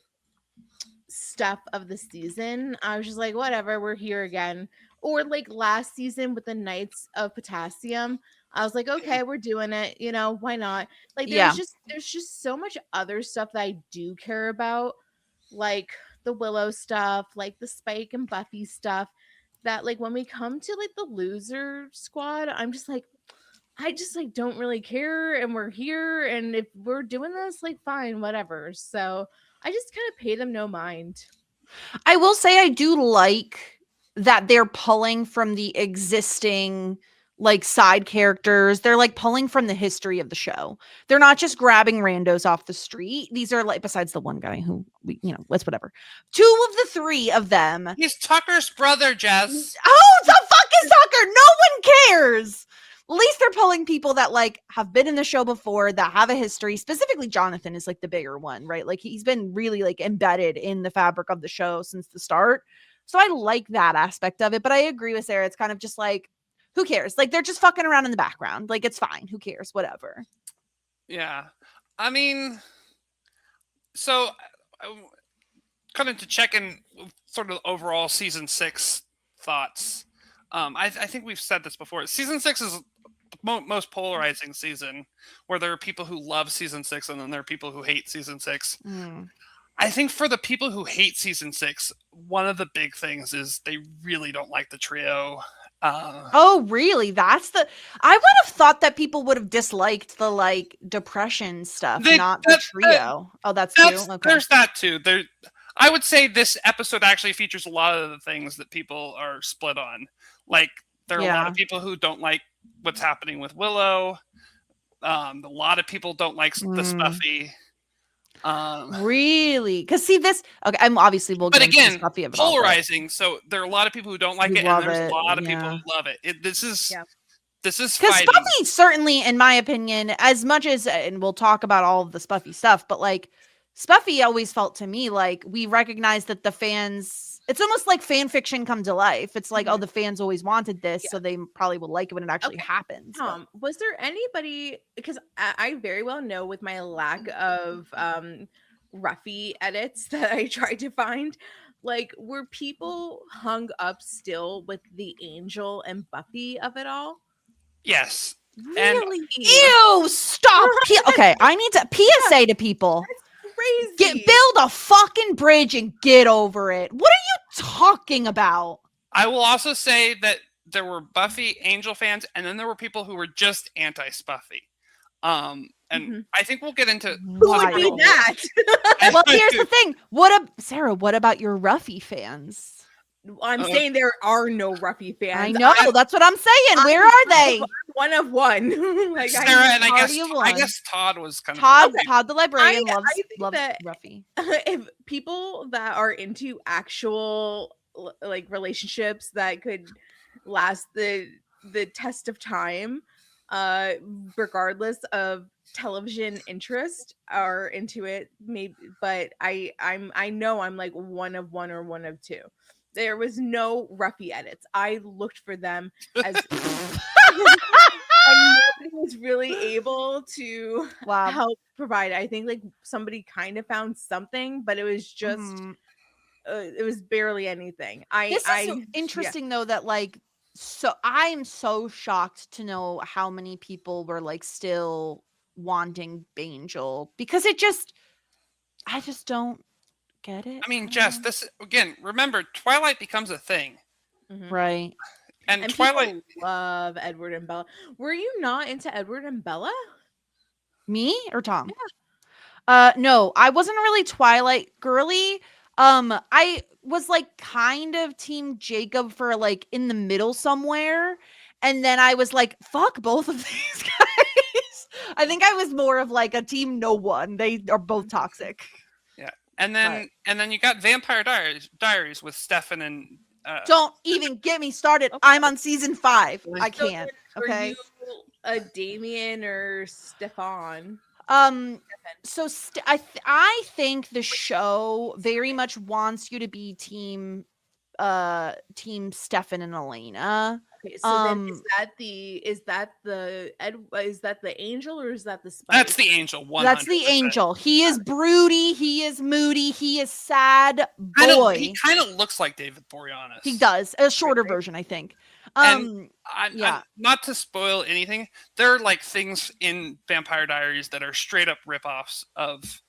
stuff of the season, I was just like, whatever, we're here again. Or like last season with the Knights of Potassium, I was like, okay, we're doing it, why not? Like Yeah. there's just so much other stuff that I do care about, like the Willow stuff, like the Spike and Buffy stuff, that like when we come to like the loser squad, I'm just like, I just like don't really care, and we're here, and if we're doing this, like fine, whatever. So I just kind of pay them no mind. I will say I do like that they're pulling from the existing like side characters. They're like pulling from the history of the show. They're not just grabbing randos off the street. These are like, besides the one guy who we, let's whatever. 2 of the 3 of them. He's Tucker's brother, Jess. Oh, the fuck is Tucker? No one cares. At least they're pulling people that like have been in the show before, that have a history. Specifically, Jonathan is like the bigger one, right? Like he's been really like embedded in the fabric of the show since the start. So I like that aspect of it. But I agree with Sarah. It's kind of just like, who cares? Like they're just fucking around in the background. Like it's fine. Who cares? Whatever. Yeah. I mean, so kind of to check in sort of overall season 6 thoughts. I think we've said this before. Season 6 is the most polarizing season, where there are people who love season 6 and then there are people who hate season 6. I think for the people who hate season 6, one of the big things is they really don't like the trio. Oh, really? I would have thought that people would have disliked the like depression stuff, not the trio. That's too? Okay. There's that too. I would say this episode actually features a lot of the things that people are split on. Like there are a lot of people who don't like what's happening with Willow. A lot of people don't like the Spuffy. Really? Because see this. Okay, I'm obviously we'll But get into again, this Buffy of it all, but polarizing. So there are a lot of people who don't like Who it, love and there's it, a lot of people yeah. who love it. This is Because fighting. Spuffy certainly, in my opinion, as much as, and we'll talk about all of the Spuffy stuff, but like Spuffy always felt to me like we recognize that the fans, it's almost like fan fiction come to life. It's like, oh, the fans always wanted this, so they probably will like it when it actually happens. Tom, was there anybody, because I very well know with my lack of Ruffy edits that I tried to find, like, were people hung up still with the Angel and Buffy of it all? Yes. Really? Ew, stop. Okay, I need to PSA to people. Crazy. Build a fucking bridge and get over it. What are you talking about? I will also say that there were Buffy Angel fans, and then there were people who were just anti-Spuffy. And I think we'll get into Who would be that? Well, here's the thing. Sarah, what about your Ruffy fans? I'm saying there are no Ruffy fans. I know, that's what I'm saying. Where are they? One of one. Like, Sarah, and I guess Todd was kind of Todd the librarian loves that Ruffy. If people that are into actual like relationships that could last the test of time, regardless of television interest, are into it, maybe. But I know I'm like one of one or one of two. There was no Ruffy edits. I looked for them as and nobody was really able to help provide. I think like somebody kind of found something, but it was just it was barely anything. This is interesting though, that like, so I'm so shocked to know how many people were like still wanting Bangel, because I just don't get it. I mean, Jess, this again, remember, Twilight becomes a thing. Right. And Twilight people love Edward and Bella. Were you not into Edward and Bella? Me or Tom? Yeah. No, I wasn't really Twilight girly. I was like kind of team Jacob for like in the middle somewhere. And then I was like, fuck both of these guys. I think I was more of like a team no one. They are both toxic. Yeah. And then you got Vampire Diaries with Stefan and don't even get me started. Okay. I'm on season 5. I can't. Okay. You a Damien or Stefan? So I think the show very much wants you to be team Stefan and Elena. Okay, so then is that the Angel or is that the Spice? That's the Angel. 100%. That's the Angel. He is broody. He is moody. He is sad boy. He kind of looks like David Boreanaz. He does. A shorter version, I think. I'm not to spoil anything, there are like things in Vampire Diaries that are straight up ripoffs of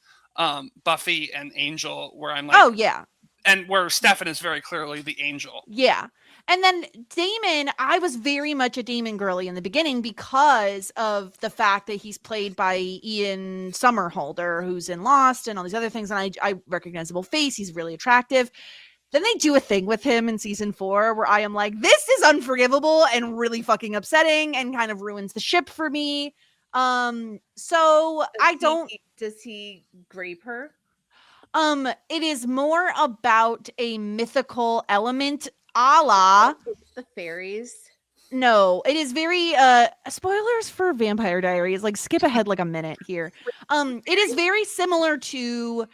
Buffy and Angel, where I'm like, oh yeah, and where Stefan is very clearly the Angel. Yeah. And then Damon, I was very much a Damon girly in the beginning because of the fact that he's played by Ian Somerhalder, who's in Lost and all these other things. And I recognizable face. He's really attractive. Then they do a thing with him in season 4 where I am like, this is unforgivable and really fucking upsetting and kind of ruins the ship for me. So does he grape her? It is more about a mythical element, a la the fairies. No, it is very spoilers for Vampire Diaries. Like skip ahead like a minute here. It is very similar to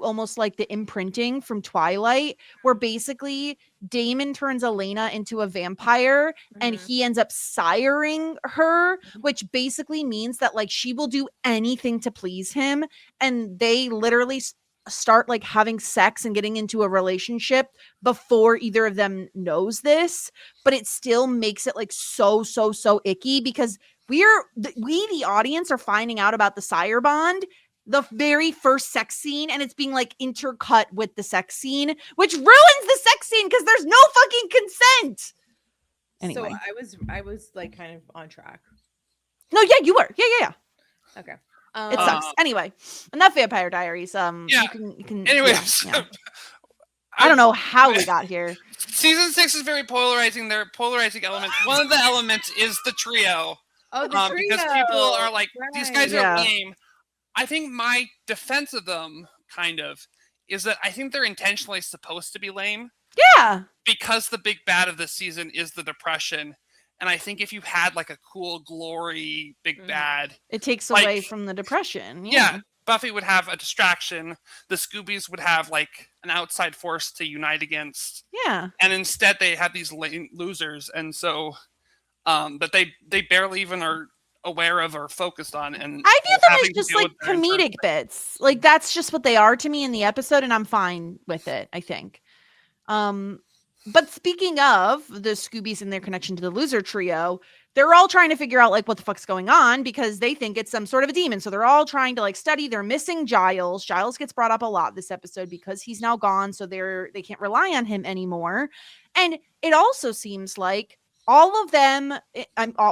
almost like the imprinting from Twilight, where basically Damon turns Elena into a vampire and he ends up siring her, which basically means that like she will do anything to please him, and they literally start like having sex and getting into a relationship before either of them knows this, but it still makes it like so icky because we the audience are finding out about the sire bond the very first sex scene, and it's being like intercut with the sex scene, which ruins the sex scene because there's no fucking consent. Anyway, so I was like kind of on track. No, yeah, you were. Yeah. Okay. It sucks. Anyway, enough Vampire Diaries. You can. Anyway, yeah. I don't know how we got here. Season 6 is very polarizing. There are polarizing elements. One of the elements is the trio. Oh, the trio. Because people are like, these guys are lame. I think my defense of them kind of is that I think they're intentionally supposed to be lame. Yeah. Because the big bad of this season is the depression. And I think if you had like a cool glory big bad, it takes like, away from the depression. Yeah. Buffy would have a distraction. The Scoobies would have like an outside force to unite against. Yeah. And instead they have these losers. And so that they barely even are aware of or focused on. And I view them as having to just deal like with their comedic bits. Like that's just what they are to me in the episode, and I'm fine with it, I think. But speaking of the Scoobies and their connection to the loser trio, they're all trying to figure out like what the fuck's going on because they think it's some sort of a demon. So they're all trying to like study. They're missing Giles. Giles gets brought up a lot this episode because he's now gone, so they can't rely on him anymore. And it also seems like all of them,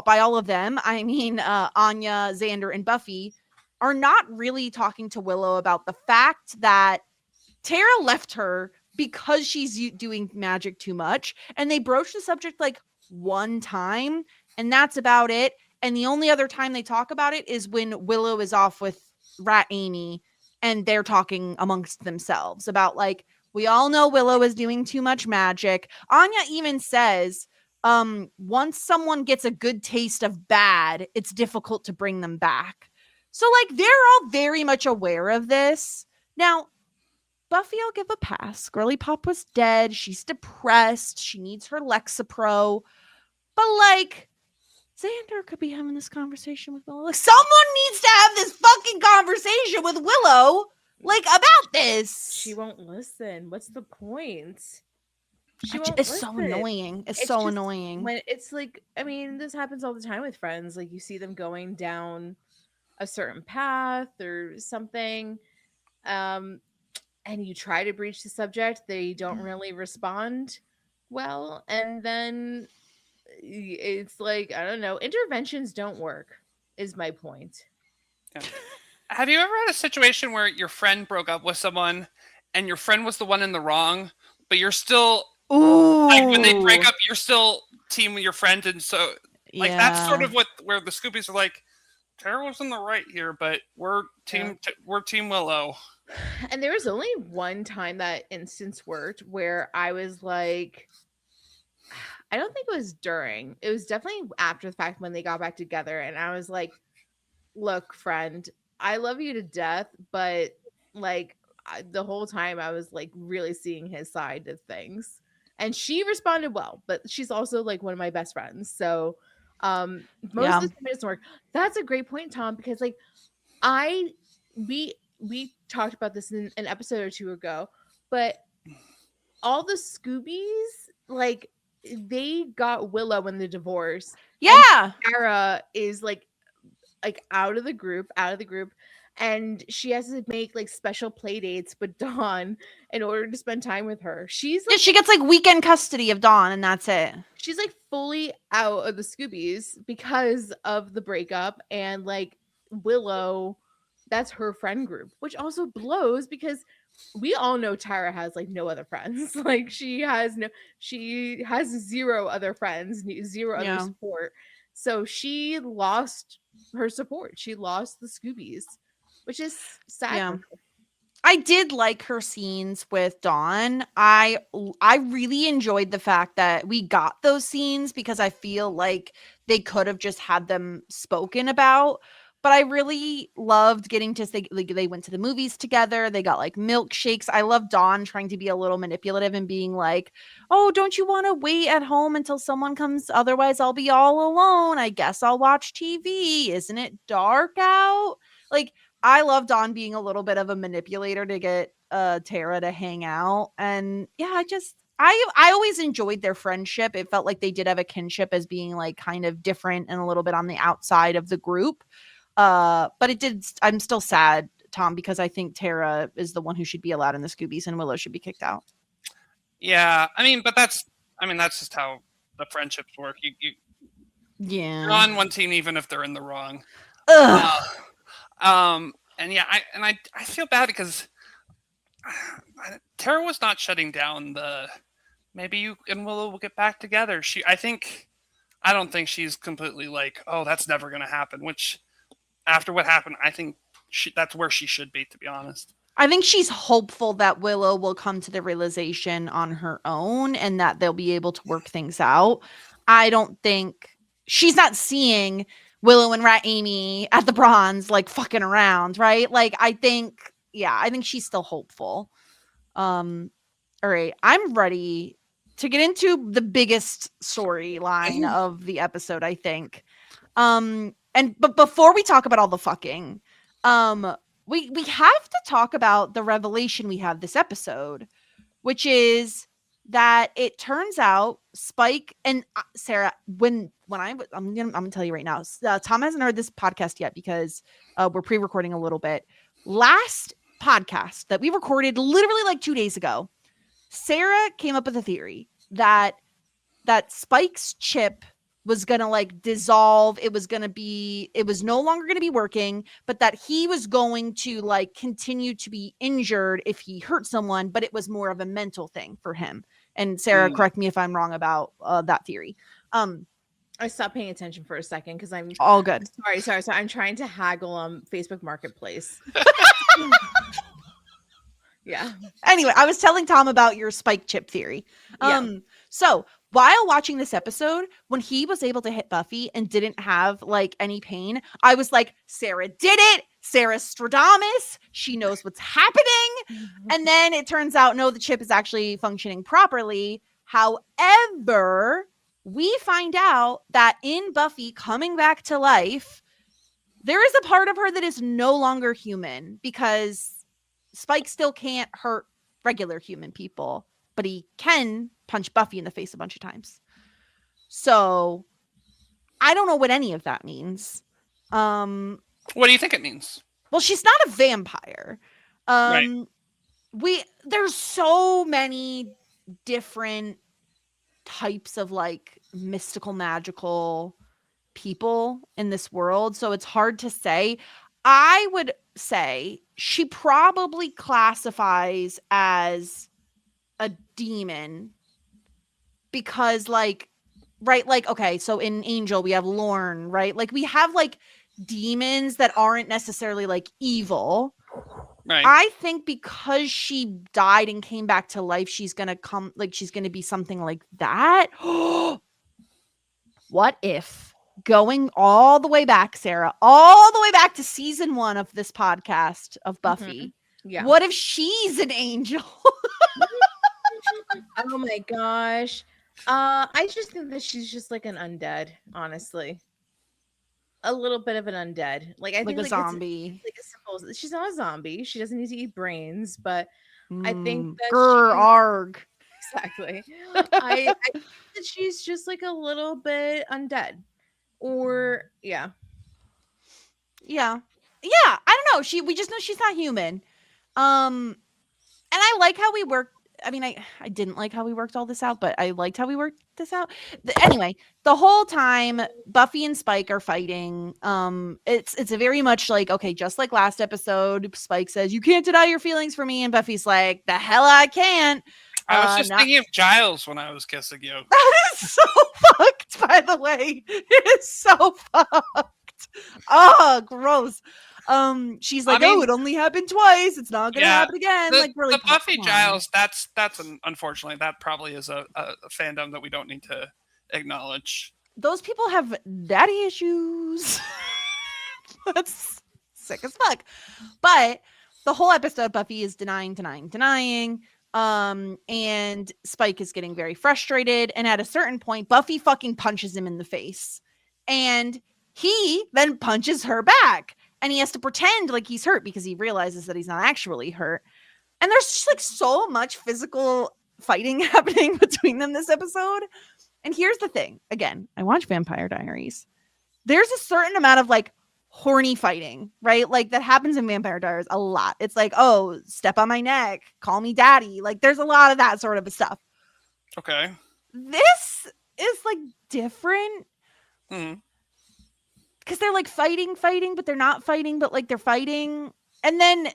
by all of them, I mean Anya, Xander, and Buffy, are not really talking to Willow about the fact that Tara left her because she's doing magic too much, and they broach the subject like one time, and that's about it. And the only other time they talk about it is when Willow is off with Rat Amy, and they're talking amongst themselves about like, we all know Willow is doing too much magic. Anya even says, once someone gets a good taste of bad, it's difficult to bring them back. So like, they're all very much aware of this. Now, Buffy, I'll give a pass. Girly Pop was dead. She's depressed. She needs her Lexapro. But like, Xander could be having this conversation with Willow. Like, someone needs to have this fucking conversation with Willow, like, about this. She won't listen. What's the point? It's so annoying. It's so annoying. When it's like, I mean, this happens all the time with friends. Like, you see them going down a certain path or something. And you try to breach the subject, they don't really respond well. And then it's like, I don't know, interventions don't work, is my point. Yeah. Have you ever had a situation where your friend broke up with someone and your friend was the one in the wrong, but you're still, like when they break up, you're still team with your friend? And so like that's sort of where the Scoobies are like, Tara was in the right here, but we're team Willow. And there was only one time that instance worked where I was like, I don't think it was during. It was definitely after the fact when they got back together. And I was like, look, friend, I love you to death. But like the whole time I was like really seeing his side of things. And she responded well, but she's also like one of my best friends. So most of the time it doesn't work. That's a great point, Tom, because like we talked about this in an episode or two ago, but all the Scoobies, like, they got Willow in the divorce. Yeah. Sarah is like out of the group, and she has to make like special play dates with Dawn in order to spend time with her. She's like, she gets like weekend custody of Dawn, and that's it. She's like fully out of the Scoobies because of the breakup, and like Willow, that's her friend group, which also blows because we all know Tara has like no other friends. Like she has zero other friends, zero other support. So she lost her support. She lost the Scoobies, which is sad. Yeah. I did like her scenes with Dawn. I really enjoyed the fact that we got those scenes because I feel like they could have just had them spoken about. But I really loved getting to say, like, they went to the movies together. They got like milkshakes. I love Dawn trying to be a little manipulative and being like, oh, don't you want to wait at home until someone comes? Otherwise, I'll be all alone. I guess I'll watch TV. Isn't it dark out? Like, I love Dawn being a little bit of a manipulator to get Tara to hang out. And yeah, I always enjoyed their friendship. It felt like they did have a kinship as being like kind of different and a little bit on the outside of the group. But it did. I'm still sad, Tom, because I think Tara is the one who should be allowed in the Scoobies and Willow should be kicked out. Yeah, but that's just how the friendships work. You're on one team even if they're in the wrong. And yeah, I feel bad because Tara was not shutting down the maybe you and Willow will get back together. I don't think she's completely like, oh, that's never going to happen, which after what happened, I think that's where she should be, to be honest. I think she's hopeful that Willow will come to the realization on her own and that they'll be able to work things out. I don't think she's not seeing Willow and Rat Amy at the Bronze like fucking around, right? Like I think she's still hopeful. All right, I'm ready to get into the biggest storyline of the episode, I think. But before we talk about all the fucking, we have to talk about the revelation we have this episode, which is that it turns out Spike and Sarah, I'm gonna tell you right now, Tom hasn't heard this podcast yet because we're pre-recording a little bit. Last podcast that we recorded literally like 2 days ago, Sarah came up with a theory that Spike's chip was going to like dissolve. It was no longer going to be working, but that he was going to like continue to be injured if he hurt someone, but it was more of a mental thing for him. And Sarah, correct me if I'm wrong about that theory. I stopped paying attention for a second because I'm all good. Sorry. I'm trying to haggle on Facebook Marketplace. Yeah. Anyway, I was telling Tom about your Spike chip theory. So while watching this episode, when he was able to hit Buffy and didn't have like any pain, I was like, Sarah did it. Sarah Stradamus. She knows what's happening. And then it turns out, no, the chip is actually functioning properly. However, we find out that in Buffy coming back to life, there is a part of her that is no longer human because Spike still can't hurt regular human people, but he can punch Buffy in the face a bunch of times. So I don't know what any of that means. What do you think it means? Well, she's not a vampire. Right. There's so many different types of like mystical, magical people in this world. So it's hard to say. I would say she probably classifies as a demon because like, right, like, okay, so in Angel we have Lorne, right? Like we have like demons that aren't necessarily like evil. Right. I think because she died and came back to life, she's gonna be something like that. What if, going all the way back, Sarah, all the way back to season 1 of this podcast of Buffy, Yeah. what if she's an angel? Oh my gosh. I just think that she's just like an undead, honestly. A little bit of an undead. Like I think a zombie. Like a simple, she's not a zombie. She doesn't need to eat brains, but I think that arg. Exactly. I think that she's just like a little bit undead. Or yeah. I don't know. We just know she's not human. And I like how we worked. I mean, I didn't like how we worked all this out, but I liked how we worked this out. Anyway, the whole time Buffy and Spike are fighting, it's a very much like, okay, just like last episode, Spike says, "You can't deny your feelings for me," and Buffy's like, "The hell I can't." I was just thinking of Giles when I was kissing you. That is so fucked, by the way. It is so fucked. Oh, gross. She's like, it only happened twice. It's not gonna happen again. The, like really, the Buffy Giles. That's unfortunately that probably is a fandom that we don't need to acknowledge. Those people have daddy issues. That's sick as fuck. But the whole episode, Buffy is denying. And Spike is getting very frustrated. And at a certain point, Buffy fucking punches him in the face, and he then punches her back. And he has to pretend like he's hurt because he realizes that he's not actually hurt. And there's just like so much physical fighting happening between them this episode. And here's the thing. Again, I watch Vampire Diaries. There's a certain amount of like horny fighting, right? Like that happens in Vampire Diaries a lot. It's like, oh, step on my neck, call me daddy. Like there's a lot of that sort of stuff. Okay. This is like different. Mm-hmm. Because they're like fighting, but they're not fighting, but like they're fighting. And then,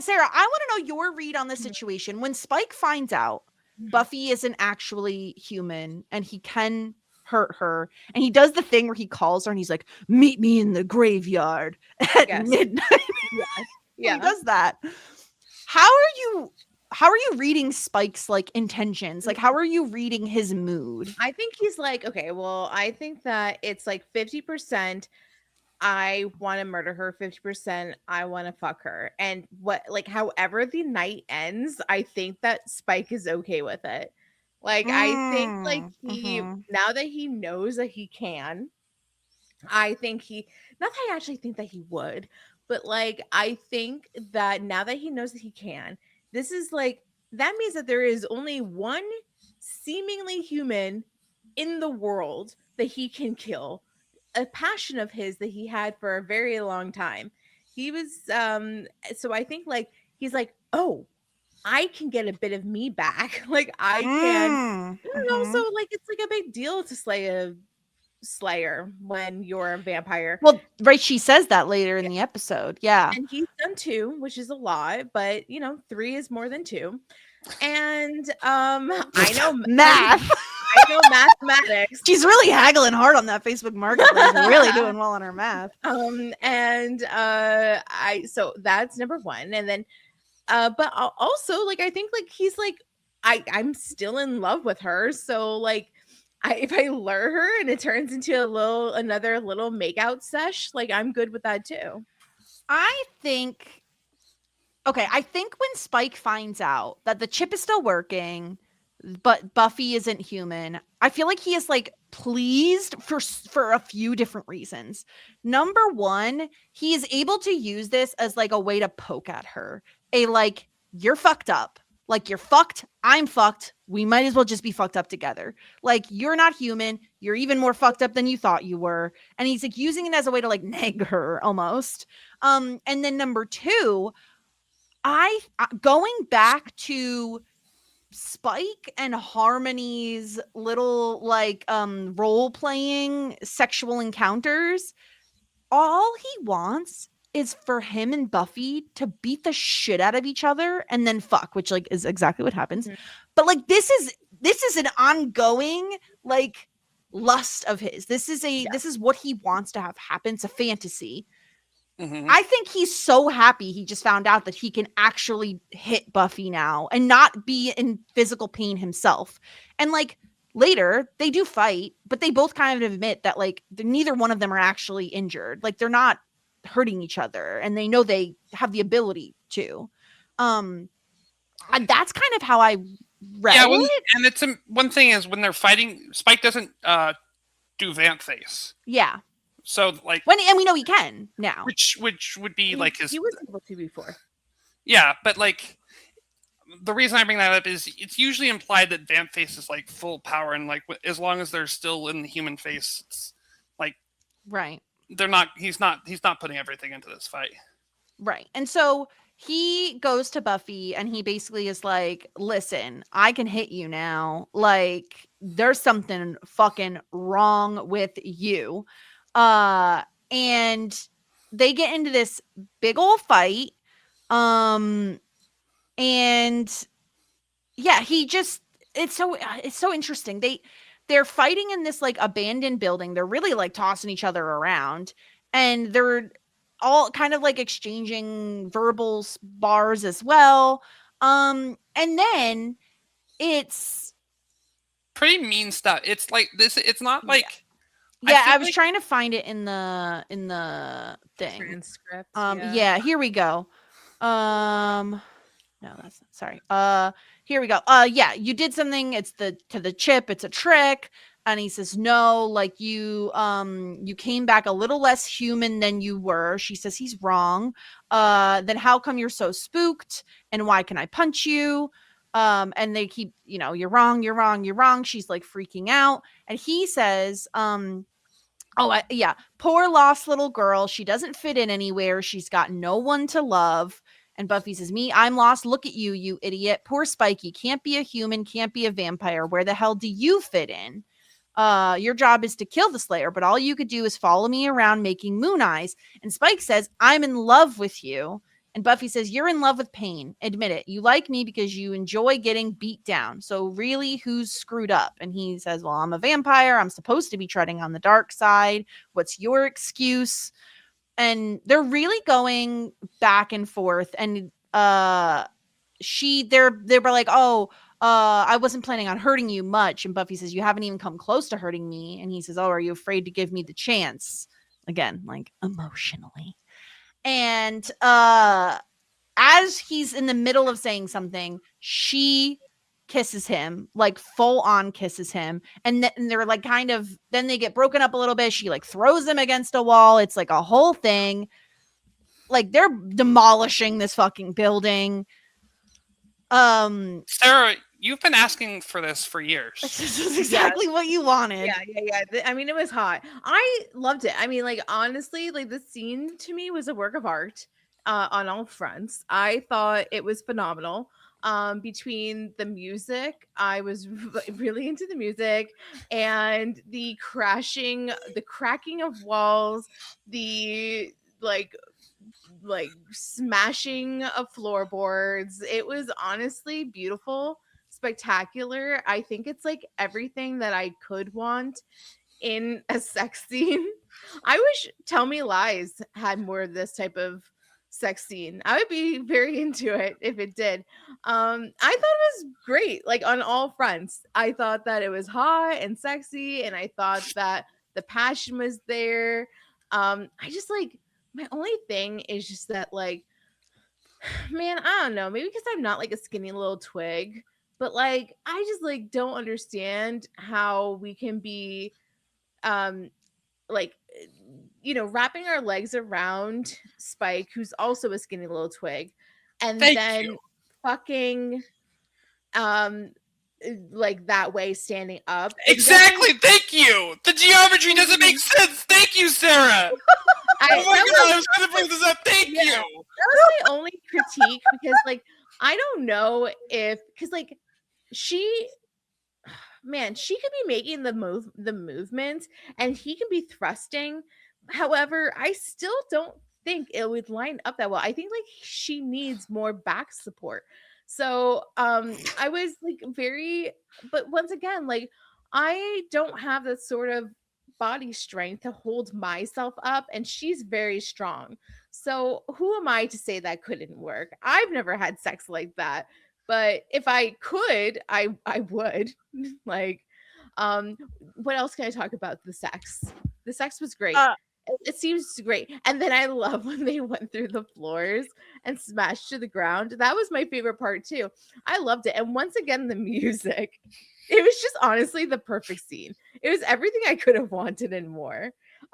Sarah, I want to know your read on the situation. When Spike finds out Buffy isn't actually human and he can hurt her. And he does the thing where he calls her and he's like, meet me in the graveyard at midnight. Yeah. He does that. How are you reading Spike's like intentions? Like, how are you reading his mood? I think he's like, okay, well, I think that it's like 50% I want to murder her, 50% I want to fuck her. And however the night ends, I think that Spike is okay with it. Like, I think like now that he knows that he can, I think not that I actually think that he would, but like, I think that now that he knows that he can, this is like, that means that there is only one seemingly human in the world that he can kill, a passion of his that he had for a very long time. He was so I think like he's like, oh, I can get a bit of me back. Like I can and also like it's like a big deal to slay a slayer when you're a vampire. Well, right, she says that later in the episode. Yeah. And he's done 2, which is a lot, but 3 is more than 2. And I know math. I know mathematics. She's really haggling hard on that Facebook Marketplace. Really doing well on her math. So that's number 1. And then but also like I think like he's like I'm still in love with her. So like if I lure her and it turns into another little makeout sesh, like I'm good with that too. I think when Spike finds out that the chip is still working, but Buffy isn't human, I feel like he is like pleased for a few different reasons. Number 1, he is able to use this as like a way to poke at her. Like, you're fucked up. Like, you're fucked. I'm fucked. We might as well just be fucked up together. Like, you're not human. You're even more fucked up than you thought you were. And he's like using it as a way to like nag her almost. And then number 2, going back to Spike and Harmony's little like role playing sexual encounters, all he wants is for him and Buffy to beat the shit out of each other and then fuck, which like is exactly what happens. But like this is an ongoing like lust of his. This is what he wants to have happen. It's a fantasy. I think he's so happy he just found out that he can actually hit Buffy now and not be in physical pain himself. And like later they do fight, but they both kind of admit that like neither one of them are actually injured. Like they're not hurting each other and they know they have the ability to. And that's kind of how I read it. And it's one thing is when they're fighting, Spike doesn't do vamp face. Yeah. So like and we know he can now, which would be like his. He was able to before. Yeah, but like the reason I bring that up is it's usually implied that vamp face is like full power, and like as long as they're still in the human face, it's like right. They're not. He's not putting everything into this fight. Right. And so he goes to Buffy and he basically is like, listen, I can hit you now. Like there's something fucking wrong with you. And they get into this big old fight. And yeah, it's so interesting. They're fighting in this like abandoned building. They're really like tossing each other around and they're all kind of like exchanging verbal bars as well. And then it's pretty mean stuff. It's like this. It's not like. Yeah, I was trying to find it in the thing. Transcript. Yeah, here we go. No, that's not, sorry. Here we go. Yeah, you did something. It's to the chip. It's a trick. And he says, no, like you came back a little less human than you were. She says he's wrong. Then how come you're so spooked? And why can I punch you? And they keep, you're wrong, you're wrong, you're wrong. She's like freaking out. And he says, poor lost little girl. She doesn't fit in anywhere. She's got no one to love. And Buffy says, me, I'm lost. Look at you, you idiot. Poor Spiky. Can't be a human, can't be a vampire. Where the hell do you fit in? Your job is to kill the Slayer, but all you could do is follow me around making moon eyes. And Spike says, I'm in love with you. And Buffy says, you're in love with pain. Admit it. You like me because you enjoy getting beat down. So really, who's screwed up? And he says, well, I'm a vampire. I'm supposed to be treading on the dark side. What's your excuse? And they're really going back and forth. And they're like, oh, I wasn't planning on hurting you much. And Buffy says, you haven't even come close to hurting me. And he says, oh, are you afraid to give me the chance? Again, like emotionally. And as he's in the middle of saying something, she kisses him, like full on kisses him. And they're like then they get broken up a little bit. She like throws him against a wall. It's like a whole thing. Like they're demolishing this fucking building. Sarah, you've been asking for this for years. This is exactly what you wanted. Yeah. I mean, it was hot. I loved it. I mean, like, honestly, like, this scene to me was a work of art on all fronts. I thought it was phenomenal. Between the music, I was really into the music, and the cracking of walls, the like smashing of floorboards. It was honestly beautiful, spectacular. I think it's like everything that I could want in a sex scene. I wish Tell Me Lies had more of this type of sex scene. I would be very into it if it did. I thought it was great, like on all fronts. I thought that it was hot and sexy, and I thought that the passion was there. I just like, my only thing is just that, like, man, I don't know, maybe because I'm not like a skinny little twig, but like, I just like don't understand how we can be like, wrapping our legs around Spike, who's also a skinny little twig, and then fucking like that way, standing up. Exactly. Thank you. The geometry doesn't make sense. Thank you, Sarah. Oh my god, I was going to bring this up. Thank you. That was my only critique, because like, I don't know because like she could be making the movement, and he can be thrusting. However, I still don't think it would line up that well. I think like she needs more back support. So I was like but once again, like, I don't have that sort of body strength to hold myself up, and she's very strong. So who am I to say that couldn't work? I've never had sex like that, but if I could, I would. Like, what else can I talk about? The sex was great. It seems great. And then I love when they went through the floors and smashed to the ground. That was my favorite part too. I loved it. And once again, the music, it was just honestly the perfect scene. It was everything I could have wanted and more.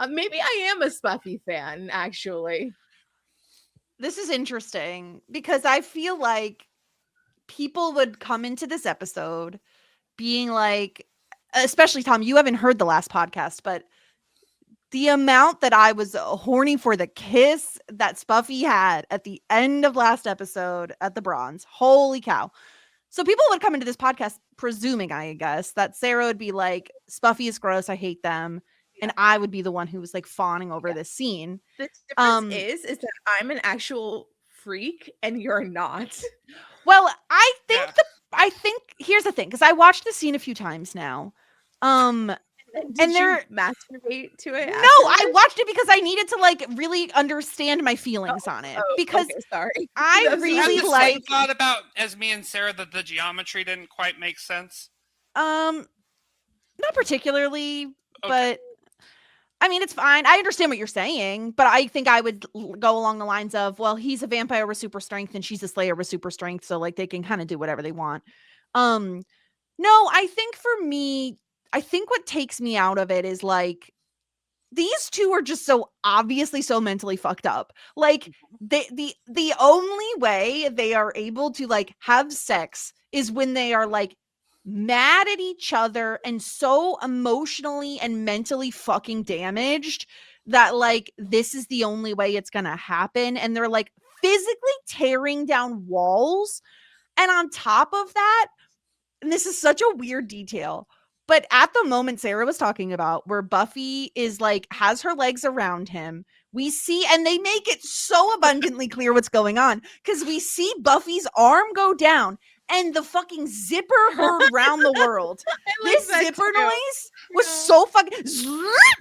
Maybe I am a Spuffy fan, actually. This is interesting because I feel like people would come into this episode being like, especially Tom, you haven't heard the last podcast, but the amount that I was horny for the kiss that Spuffy had at the end of last episode at the Bronze. Holy cow. So people would come into this podcast presuming, I guess, that Sarah would be like, Spuffy is gross, I hate them. And I would be the one who was like fawning over this scene. The difference is that I'm an actual freak and you're not. Well, I think here's the thing, because I watched the scene a few times now. Did you masturbate to it? No, I watched it because I needed to like really understand my feelings on it. Because okay, sorry, I really like thought about, as me and Sarah, that the geometry didn't quite make sense. Not particularly, but I mean, it's fine. I understand what you're saying, but I think I would go along the lines of, well, he's a vampire with super strength and she's a slayer with super strength, so like they can kind of do whatever they want. No, I think for me, I think what takes me out of it is like, these two are just so obviously so mentally fucked up. Like the only way they are able to like have sex is when they are like mad at each other and so emotionally and mentally fucking damaged that like this is the only way it's gonna happen. And they're like physically tearing down walls. And on top of that, and this is such a weird detail, But at the moment Sarah was talking about, where Buffy is like, has her legs around him, we see, and they make it so abundantly clear what's going on, because we see Buffy's arm go down and the fucking zipper heard around the world. This zipper noise was so fucking,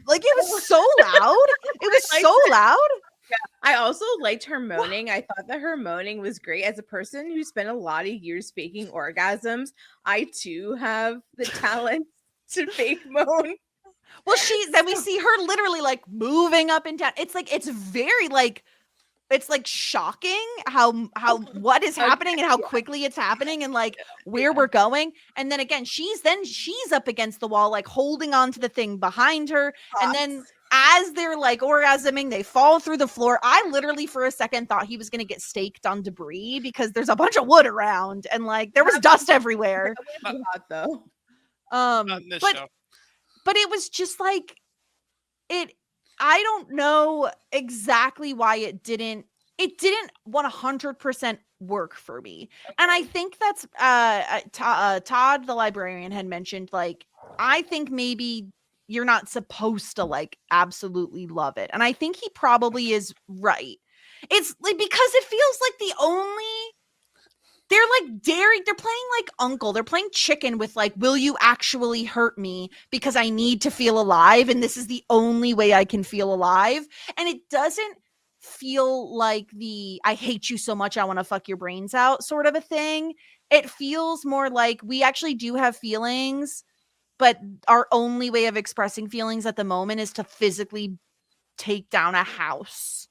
like, it was so loud. It was so loud. Yeah. I also liked her moaning. I thought that her moaning was great. As a person who spent a lot of years faking orgasms, I too have the talent to fake moan. Well, then we see her literally like moving up and down. It's like, it's very like, it's like shocking how what is happening and how quickly it's happening and like where we're going. And then again, she's up against the wall, like holding on to the thing behind her. And then as they're like orgasming, they fall through the floor. I literally for a second thought he was going to get staked on debris because there's a bunch of wood around and like there was dust everywhere. Though. But it was just like I don't know exactly why it didn't 100% work for me. And I think that's Todd the librarian had mentioned, like, I think maybe you're not supposed to like absolutely love it. And I think he probably is right. It's like, because it feels like they're like they're playing like uncle. They're playing chicken with like, will you actually hurt me because I need to feel alive and this is the only way I can feel alive. And it doesn't feel like the I hate you so much I want to fuck your brains out sort of a thing. It feels more like we actually do have feelings, but our only way of expressing feelings at the moment is to physically take down a house.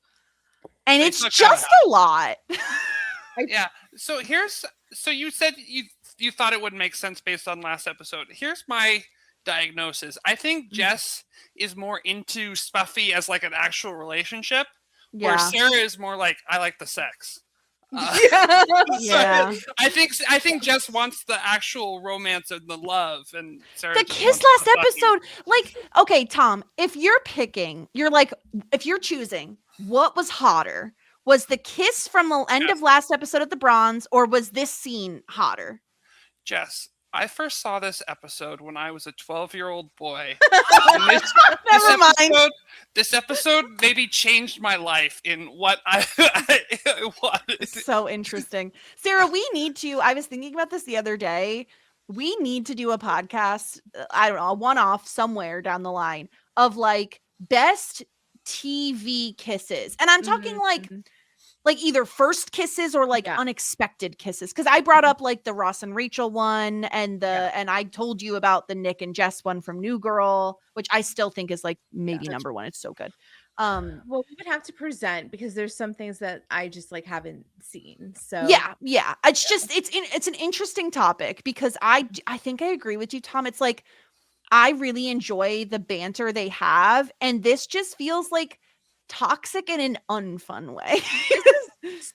And it's just a lot. Yeah. So you said you thought it would make sense based on last episode. Here's my diagnosis. I think Jess is more into Spuffy as like an actual relationship, where Sarah is more like, I like the sex. Yeah. I think Jess wants the actual romance and the love, and Sarah the kiss last episode. Like, okay, Tom, if you're choosing, what was hotter? Was the kiss from the end of last episode of the Bronze, or was this scene hotter? Jess, I first saw this episode when I was a 12-year-old boy. Never mind. This episode maybe changed my life in what I was. So interesting. Sarah, I was thinking about this the other day. We need to do a podcast, I don't know, a one-off somewhere down the line of like best TV kisses. And I'm talking like either first kisses or like unexpected kisses. Cause I brought up like the Ross and Rachel one and and I told you about the Nick and Jess one from New Girl, which I still think is like maybe number one. It's so good. Well, we would have to present because there's some things that I just like haven't seen. So yeah. It's just, it's an interesting topic because I think I agree with you, Tom. It's like, I really enjoy the banter they have. And this just feels like toxic in an unfun way.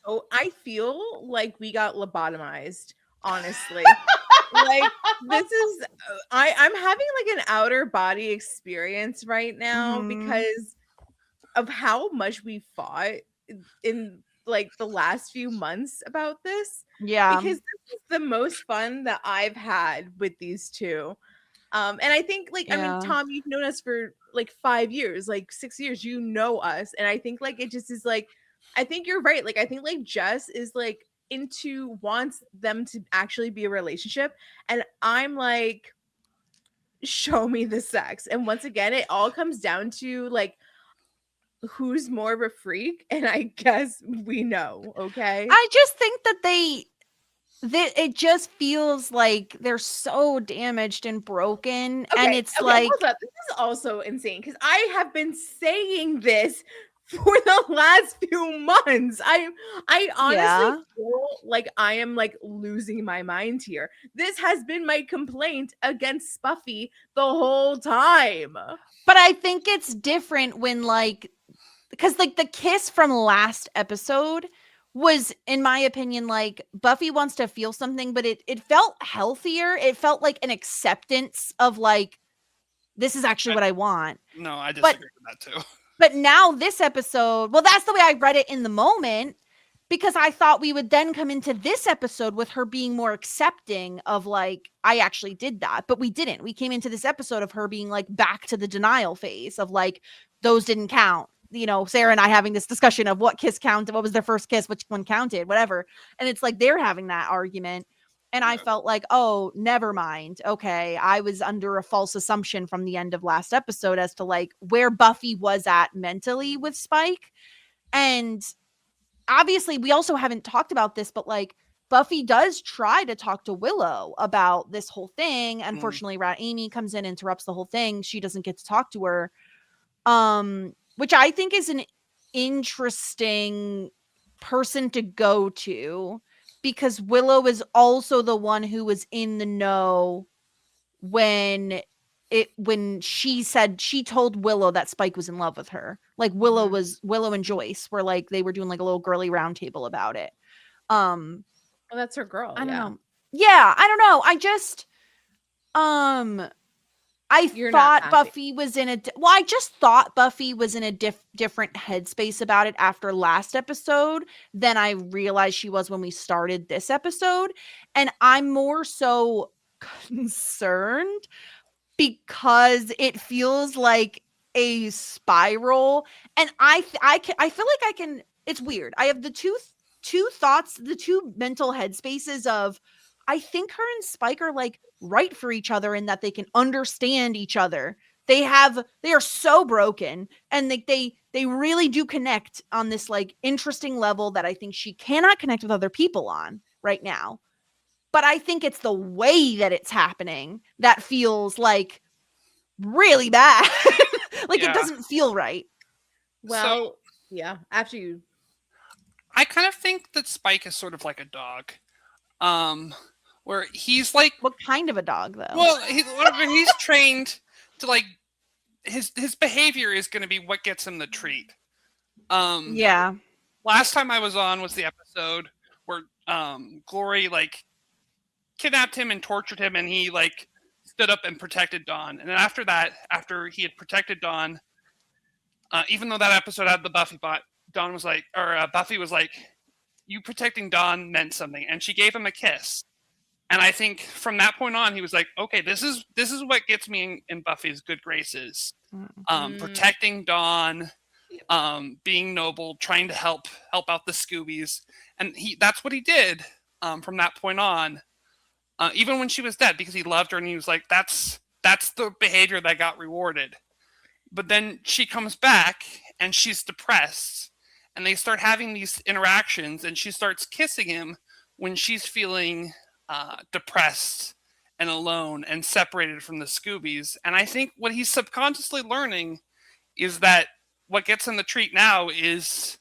So I feel like we got lobotomized, honestly. Like this is I'm having like an outer body experience right now because of how much we fought in like the last few months about this. Yeah. Because this is the most fun that I've had with these two. And I think like, I mean, Tom, you've known us for like 5 years, like 6 years, you know us. And I think like, it just is like, I think you're right. Like, I think like Jess is like wants them to actually be a relationship. And I'm like, show me the sex. And once again, it all comes down to like, who's more of a freak. And I guess we know. Okay. I just think that it just feels like they're so damaged and broken. Okay, and it's like, this is also insane because I have been saying this for the last few months. I honestly feel like I am like losing my mind here. This has been my complaint against Spuffy the whole time. But I think it's different when like, because like the kiss from last episode was, in my opinion, like Buffy wants to feel something, but it felt healthier. It felt like an acceptance of like, this is actually what I want. No, I disagree with that too. But now this episode, well, that's the way I read it in the moment. because I thought we would then come into this episode with her being more accepting of like, I actually did that, but we didn't. We came into this episode of her being like back to the denial phase of like, those didn't count. You know, Sarah and I having this discussion of what kiss counted, what was their first kiss, which one counted, whatever. And it's like they're having that argument. And I felt like, oh, never mind. Okay, I was under a false assumption from the end of last episode as to like where Buffy was at mentally with Spike. And obviously, we also haven't talked about this, but like Buffy does try to talk to Willow about this whole thing. Unfortunately, Rat Amy comes in, interrupts the whole thing. She doesn't get to talk to her, which I think is an interesting person to go to, because Willow is also the one who was in the know when she said, she told Willow that Spike was in love with her. Like Willow and Joyce were like, they were doing like a little girly round table about it. Well, that's her girl. I don't know. Yeah, I don't know. I just I thought Buffy was in I just thought Buffy was in a different headspace about it after last episode than I realized she was when we started this episode. And I'm more so concerned because it feels like a spiral. And I feel like I can, it's weird. I have the two thoughts, the two mental headspaces of, I think her and Spike are like right for each other in that they can understand each other. They are so broken, and they really do connect on this like interesting level that I think she cannot connect with other people on right now. But I think it's the way that it's happening that feels like really bad. Like it doesn't feel right. Well, yeah. After you, I kind of think that Spike is sort of like a dog. Where he's like, what kind of a dog though? Well, he's trained to like his behavior is going to be what gets him the treat. Yeah. Last time I was on was the episode where Glory like kidnapped him and tortured him, and he like stood up and protected Dawn. And then after that, after he had protected Dawn, even though that episode had the Buffy bot, Buffy was like, "You protecting Dawn meant something," and she gave him a kiss. And I think from that point on, he was like, okay, this is what gets me in Buffy's good graces. Protecting Dawn, being noble, trying to help out the Scoobies. And that's what he did from that point on. Even when she was dead, because he loved her and he was like, that's the behavior that got rewarded. But then she comes back and she's depressed. And they start having these interactions, and she starts kissing him when she's feeling depressed and alone and separated from the Scoobies. And I think what he's subconsciously learning is that what gets him the treat now is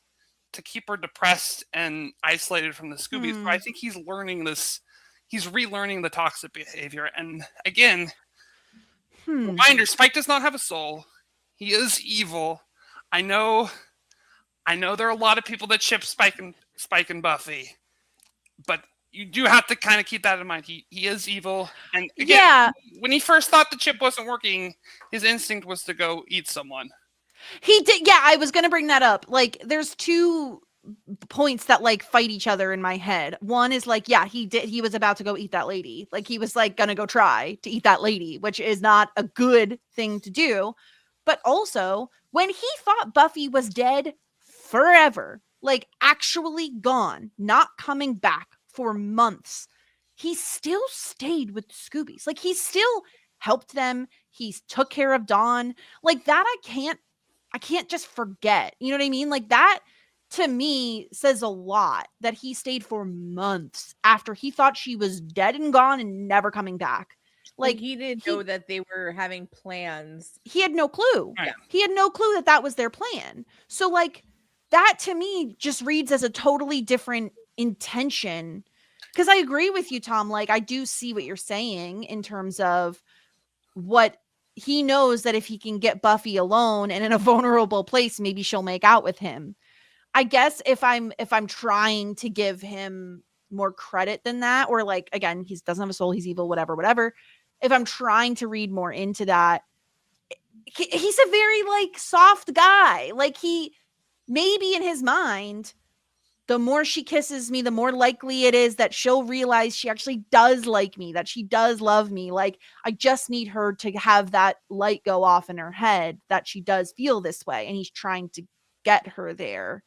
to keep her depressed and isolated from the Scoobies. So I think he's learning this. He's relearning the toxic behavior. And again, reminder, Spike does not have a soul. He is evil. I know there are a lot of people that ship Spike and Buffy, but you do have to kind of keep that in mind. He is evil. And again, when he first thought the chip wasn't working, his instinct was to go eat someone. He did. Yeah, I was going to bring that up. Like, there's two points that like fight each other in my head. One is like, yeah, he was about to go eat that lady. Like, he was like going to go try to eat that lady, which is not a good thing to do. But also, when he thought Buffy was dead forever, like actually gone, not coming back for months, he still stayed with the Scoobies. Like, he still helped them. He took care of Dawn. Like, that I can't just forget. You know what I mean? Like, that to me says a lot, that he stayed for months after he thought she was dead and gone and never coming back. Like, he didn't know that they were having plans. He had no clue. Right. He had no clue that was their plan. So like, that to me just reads as a totally different intention. Because I agree with you, Tom. Like, I do see what you're saying in terms of what he knows, that if he can get Buffy alone and in a vulnerable place, maybe she'll make out with him. I guess if I'm trying to give him more credit than that, or like, again, he doesn't have a soul, he's evil, whatever. If I'm trying to read more into that, he's a very like soft guy. Like, he maybe in his mind, the more she kisses me, the more likely it is that she'll realize she actually does like me, that she does love me. Like, I just need her to have that light go off in her head that she does feel this way. And he's trying to get her there.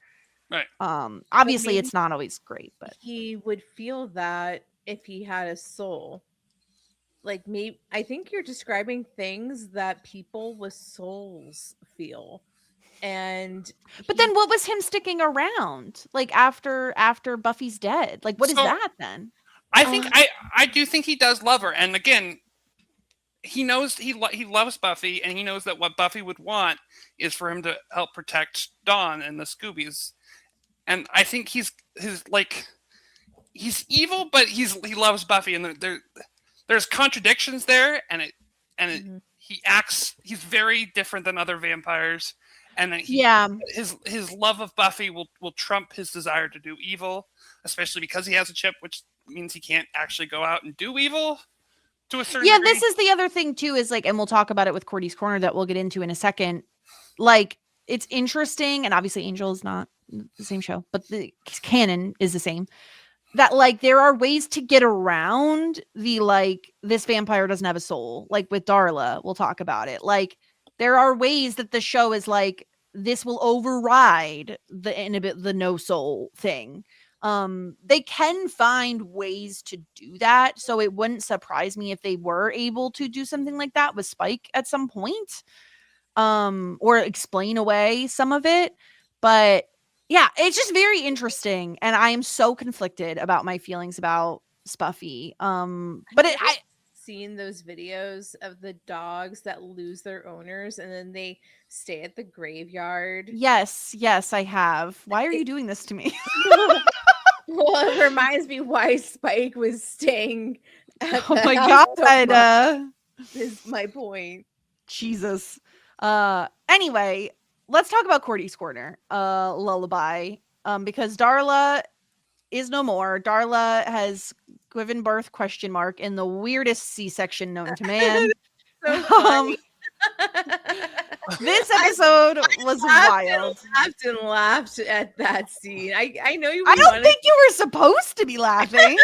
Right. Obviously it's not always great, but he would feel that if he had a soul. Like, maybe I think you're describing things that people with souls feel. But then what was him sticking around like after Buffy's dead? Like, what is that then? I think I do think he does love her, and again, he knows he loves Buffy, and he knows that what Buffy would want is for him to help protect Dawn and the Scoobies. And I think he's evil, but he loves Buffy, and there's contradictions there, and he's very different than other vampires, and his love of Buffy will trump his desire to do evil, especially because he has a chip, which means he can't actually go out and do evil to a certain degree. This is the other thing too, is like, and we'll talk about it with Cordy's Corner that we'll get into in a second. Like, it's interesting, and obviously Angel is not the same show, but the canon is the same, that like there are ways to get around the like this vampire doesn't have a soul. Like with Darla, we'll talk about it. Like, there are ways that the show is like, this will override the no soul thing. They can find ways to do that, so it wouldn't surprise me if they were able to do something like that with Spike at some point, or explain away some of it. But yeah, it's just very interesting, and I am so conflicted about my feelings about Spuffy. But I seen those videos of the dogs that lose their owners and then they stay at the graveyard. Yes, I have. Why are you doing this to me? Well, it reminds me why Spike was staying at Oh the my house so god. much, is my point. Jesus. Anyway, let's talk about Cordy's Corner, Lullaby. Because Darla is no more. Darla has given birth ? In the weirdest C-section known to man. So funny. This episode was wild. Laughed at that scene. I know you. I don't think you were supposed to be laughing.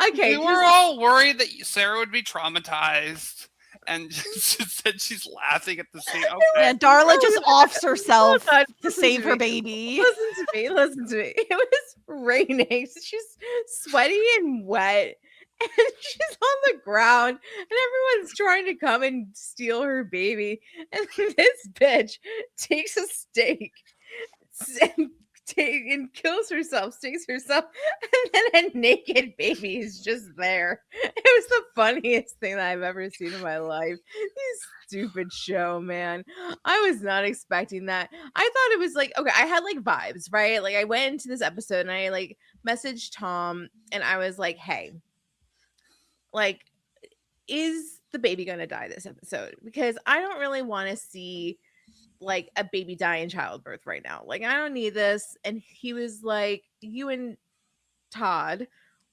Okay, we were all worried that Sarah would be traumatized, and just said she's laughing at the scene. Okay. Yeah, Darla just offs herself to save her baby. Listen to me. It was raining. So she's sweaty and wet. And she's on the ground, and everyone's trying to come and steal her baby. And this bitch takes a stake and kills herself, stakes herself, and then a naked baby is just there. It was the funniest thing that I've ever seen in my life. This stupid show, man. I was not expecting that. I thought it was like, okay, I had like vibes, right? Like, I went into this episode and I like messaged Tom, and I was like, hey, like, is the baby gonna die this episode? Because I don't really want to see like a baby die in childbirth right now. Like, I don't need this. And he was like, you and Todd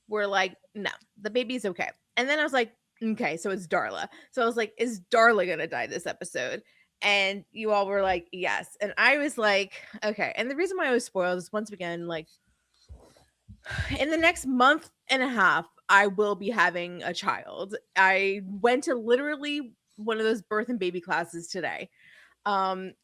were like, no, the baby's okay. And then I was like, okay, so it's Darla. So I was like, is Darla gonna die this episode? And you all were like, yes. And I was like, okay. And the reason why I was spoiled is, once again, like, in the next month and a half, I will be having a child. I went to literally one of those birth and baby classes today. But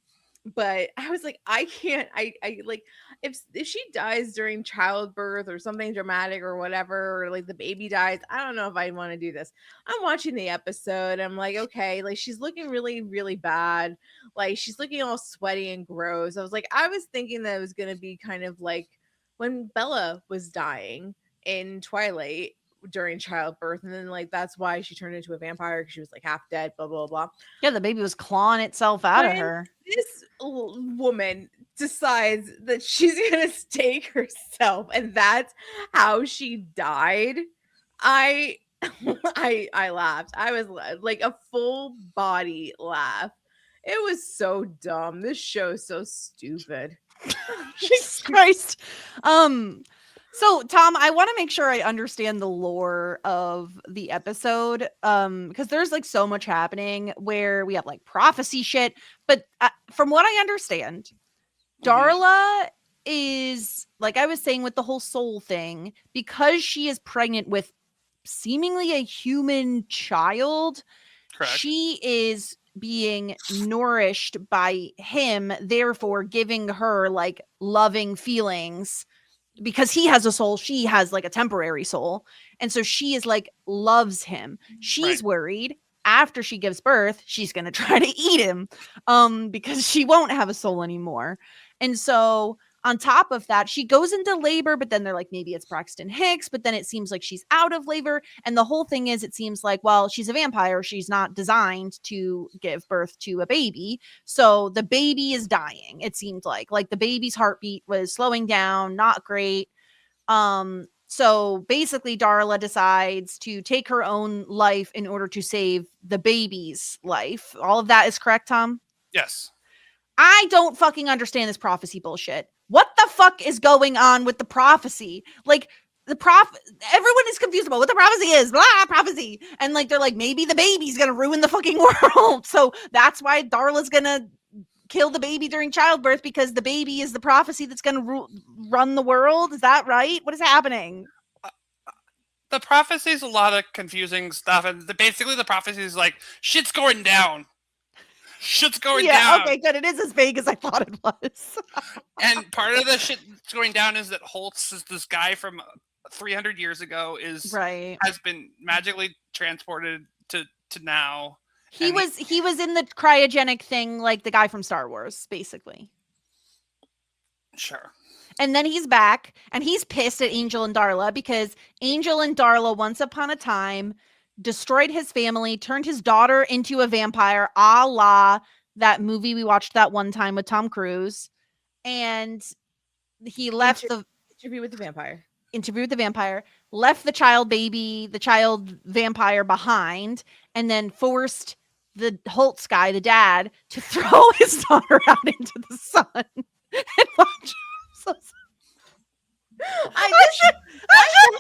I was like, I can't, I like, if she dies during childbirth or something dramatic or whatever, or like the baby dies, I don't know if I want to do this. I'm watching the episode. I'm like, okay, like, she's looking really, really bad. Like, she's looking all sweaty and gross. I was like, I was thinking that it was going to be kind of like when Bella was dying in Twilight during childbirth, and then like that's why she turned into a vampire, because she was like half dead, blah blah blah. Yeah, the baby was clawing itself out of her. This woman decides that she's gonna stake herself, and that's how she died. I laughed. I was like a full body laugh. It was so dumb. This show's so stupid. Jesus Christ. So Tom, I want to make sure I understand the lore of the episode, because there's like so much happening where we have like prophecy shit, but from what I understand, Darla is, like I was saying with the whole soul thing, because she is pregnant with seemingly a human child, Correct. she is being nourished by him, therefore giving her like loving feelings. Because he has a soul, she has like a temporary soul. And so she is like, loves him. She's worried after she gives birth, she's going to try to eat him because she won't have a soul anymore. And so on top of that, she goes into labor, but then they're like, maybe it's Braxton Hicks, but then it seems like she's out of labor. And the whole thing is, it seems like, well, she's a vampire. She's not designed to give birth to a baby. So the baby is dying. It seemed like the baby's heartbeat was slowing down, not great. So basically Darla decides to take her own life in order to save the baby's life. All of that is correct, Tom? Yes. I don't fucking understand this prophecy bullshit. What the fuck is going on with the prophecy? Like, everyone is confused about what the prophecy is. Blah, prophecy. And like, they're like, maybe the baby's gonna ruin the fucking world. So that's why Darla's gonna kill the baby during childbirth, because the baby is the prophecy that's gonna run the world. Is that right? What is happening? The prophecy is a lot of confusing stuff, and basically the prophecy is like, shit's going down. Shit's going down. Yeah, okay, good. It is as vague as I thought it was. And part of the shit that's going down is that Holtz is this guy from 300 years ago, has been magically transported to now. He was in the cryogenic thing, like the guy from Star Wars, basically. Sure. And then he's back, and he's pissed at Angel and Darla because Angel and Darla, once upon a time, destroyed his family, turned his daughter into a vampire, a la that movie we watched that one time with Tom Cruise. And he left Interview with the Vampire, left the child vampire behind, and then forced the Holtz guy, the dad, to throw his daughter out into the sun. And watch. I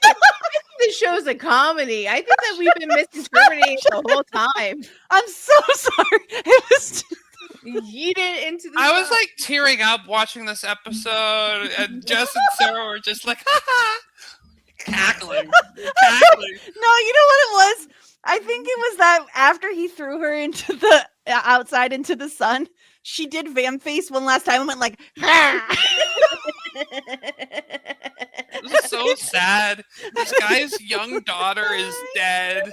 think this show's a comedy. I think that we've been misinterpreting it the whole time. I'm so sorry. It was yeeted into the I sun. was like tearing up watching this episode, and Jess and Sarah were just like, ha cackling. No, you know what it was? I think it was that after he threw her into the outside into the sun, she did vamp face one last time and went like, It was so sad. This guy's young daughter is dead,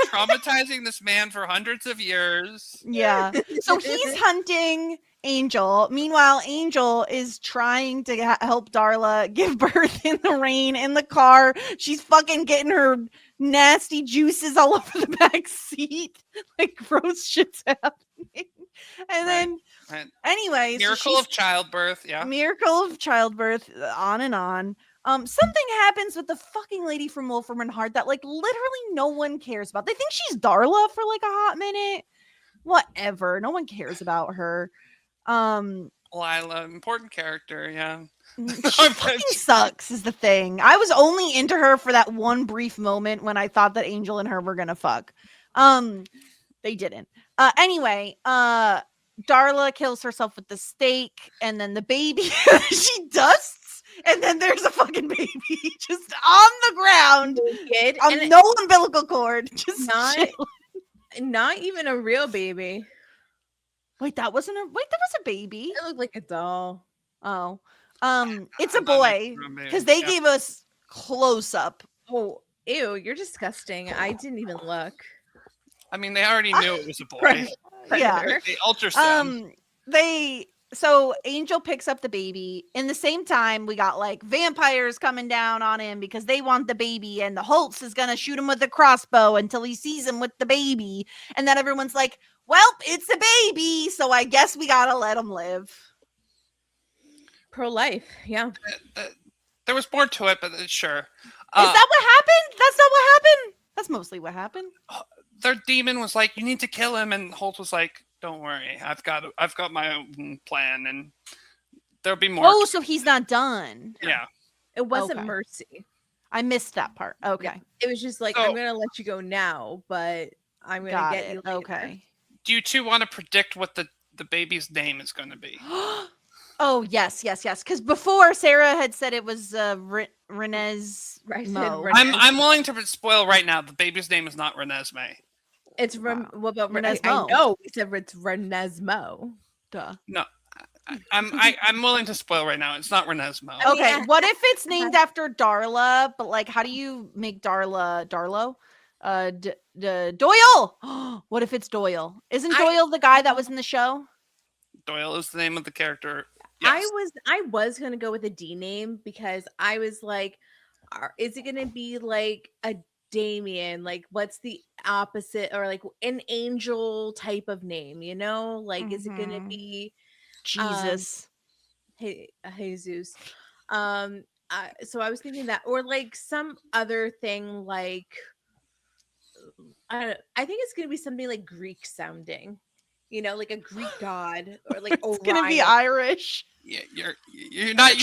traumatizing this man for hundreds of years. Yeah. So he's hunting Angel. Meanwhile, Angel is trying to help Darla give birth in the rain in the car. She's fucking getting her nasty juices all over the back seat. Like gross shit's happening. And then anyways, Miracle of childbirth, yeah. Miracle of childbirth, on and on. Something happens with the fucking lady from Wolfram and Hart that like literally no one cares about. They think she's Darla for like a hot minute. Whatever. No one cares about her. Lila, important character, yeah. She fucking sucks is the thing. I was only into her for that one brief moment when I thought that Angel and her were gonna fuck. They didn't. Anyway, Darla kills herself with the stake, and then the baby she dusts, and then there's a fucking baby just on the ground, no umbilical cord, just not even a real baby. Wait, that was a baby. It looked like a doll. Oh, it's a boy because they gave us close up. Oh, ew, you're disgusting. I didn't even look. I mean, they already knew it was a boy. Yeah. They ultrasound. So Angel picks up the baby. In the same time, we got like vampires coming down on him because they want the baby, and the Holtz is gonna shoot him with a crossbow until he sees him with the baby. And then everyone's like, well, it's a baby, so I guess we gotta let him live. Pro-life, yeah. There was more to it, but sure. Is that what happened? That's not what happened. That's mostly what happened. Their demon was like, you need to kill him, and Holtz was like, don't worry, I've got my own plan, and there'll be more. Oh, so he's not done. Yeah. It wasn't mercy. I missed that part. Okay. It was just like, I'm gonna let you go now, but I'm gonna get you later. Okay. Do you two want to predict what the baby's name is going to be? Oh, yes. Because before Sarah had said it was Renesmee. Right, said Mo. I'm willing to spoil right now. The baby's name is not Renesmee. It's Wow. what about I Renesmee. know except it's Renesmee. Duh. No, I'm willing to spoil right now. It's not Renesmee. I mean, Okay, what if it's named after Darla? But like, how do you make Darlo? Doyle. What if it's Doyle? Isn't Doyle the guy that was in the show? Doyle is the name of the character. Yes. I was gonna go with a D name because I was like, is it gonna be like a Damien? Like, what's the opposite, or like an angel type of name? You know, like, is it gonna be Jesus? Jesus? So I was thinking that, or like some other thing, like I don't know. I think it's gonna be something like Greek sounding. You know, like a Greek god, or like It's gonna be Irish. Yeah, you're not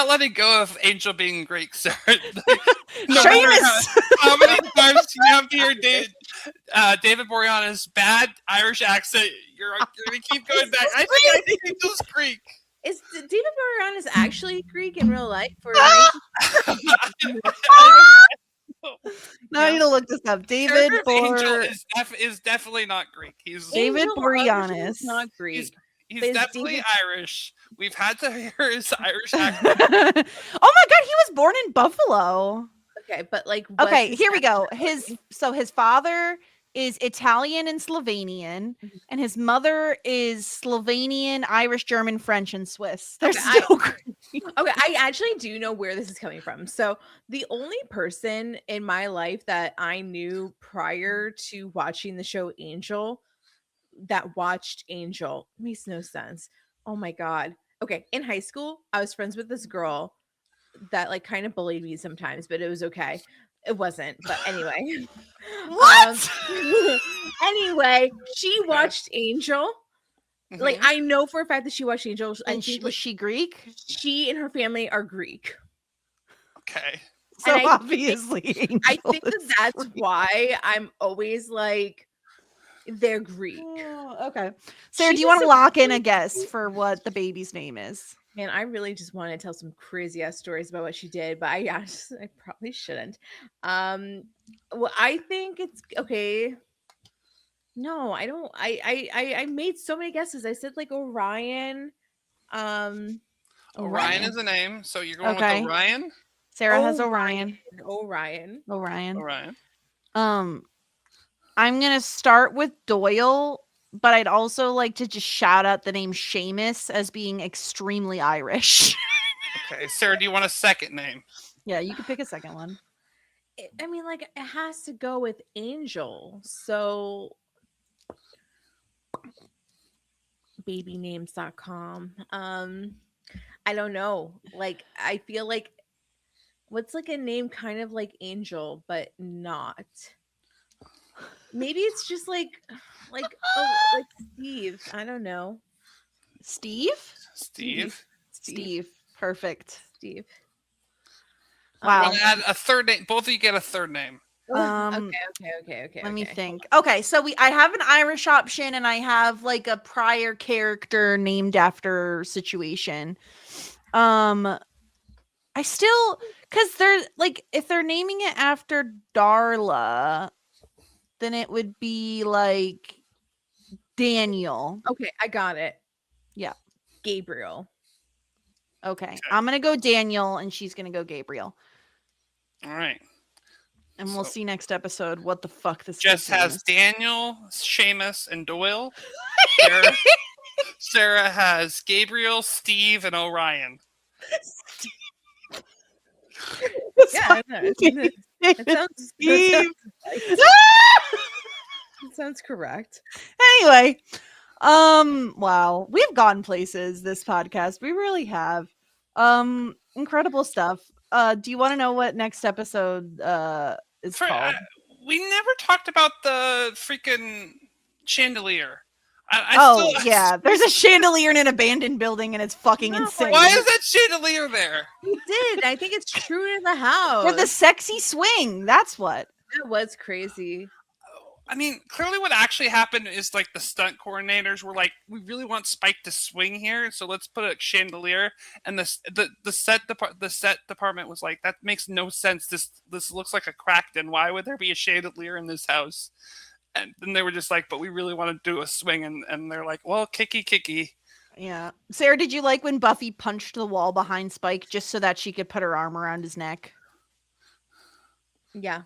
letting go of Angel being Greek, sir. Seamus. How many times you have to hear David Boreanaz's bad Irish accent? You're gonna keep going back. I think Angel's Greek. Is David Boreanaz actually Greek in real life? Or No, I need to look this up. David Angel is definitely not Greek. He's David Boreanaz. Not Greek. He's definitely Irish. We've had to hear his Irish accent. Oh my god, he was born in Buffalo. Okay, but like, okay, here we go. His father is Italian and Slovenian, and his mother is Slovenian, Irish, German, French, and Swiss. They're so great. Okay, I actually do know where this is coming from. So the only person in my life that I knew prior to watching the show Angel that watched Angel makes no sense. Oh my god. Okay, in high school, I was friends with this girl that like kind of bullied me sometimes, but it was okay. It wasn't, but anyway. What? Anyway, she watched Angel. Like, I know for a fact that she watched Angel. And was she Greek? She and her family are Greek. Okay. So obviously, I think that's why I'm always like, they're Greek. Oh, okay. Sarah, do you want to lock in a guess for what the baby's name is? Man, I really just want to tell some crazy ass stories about what she did, but I probably shouldn't. Well, I think it's okay. No, I don't. I made so many guesses. I said like Orion. Orion is a name, so you're going with Orion. Sarah has Orion. Orion. I'm gonna start with Doyle, but I'd also like to just shout out the name Seamus as being extremely Irish. Okay, Sarah, do you want a second name? Yeah, you could pick a second one. I mean, like, it has to go with Angel. So babynames.com. I don't know. Like, I feel like what's like a name kind of like Angel, but not. Maybe it's just like Steve. I don't know. Steve. Perfect. Steve. Wow. Want to add a third name? Both of you get a third name. Okay. Let me think. Okay, so I have an Irish option, and I have like a prior character named after situation. I still, because they're like, if they're naming it after Darla, then it would be like Daniel. Okay, I got it. Yeah. Gabriel. Okay. I'm gonna go Daniel, and she's gonna go Gabriel. All right. And we'll see next episode what the fuck this Jess has is. Daniel, Seamus, and Doyle. Sarah has Gabriel, Steve, and Orion. Yeah, that sounds correct. Anyway, wow, we've gone places this podcast. We really have. Incredible stuff. Do you want to know what next episode is called? We never talked about the freaking chandelier. There's a chandelier in an abandoned building, and it's fucking insane. Why is that chandelier there? We did. I think it's true to the house. For the sexy swing. That's what. That was crazy. I mean, clearly what actually happened is like the stunt coordinators were like, we really want Spike to swing here, so let's put a chandelier. And the set department was like, that makes no sense. This looks like a crack den. Why would there be a chandelier in this house? And then they were just like, but we really want to do a swing, and they're like, well, kicky. Yeah. Sarah, did you like when Buffy punched the wall behind Spike just so that she could put her arm around his neck? Yeah.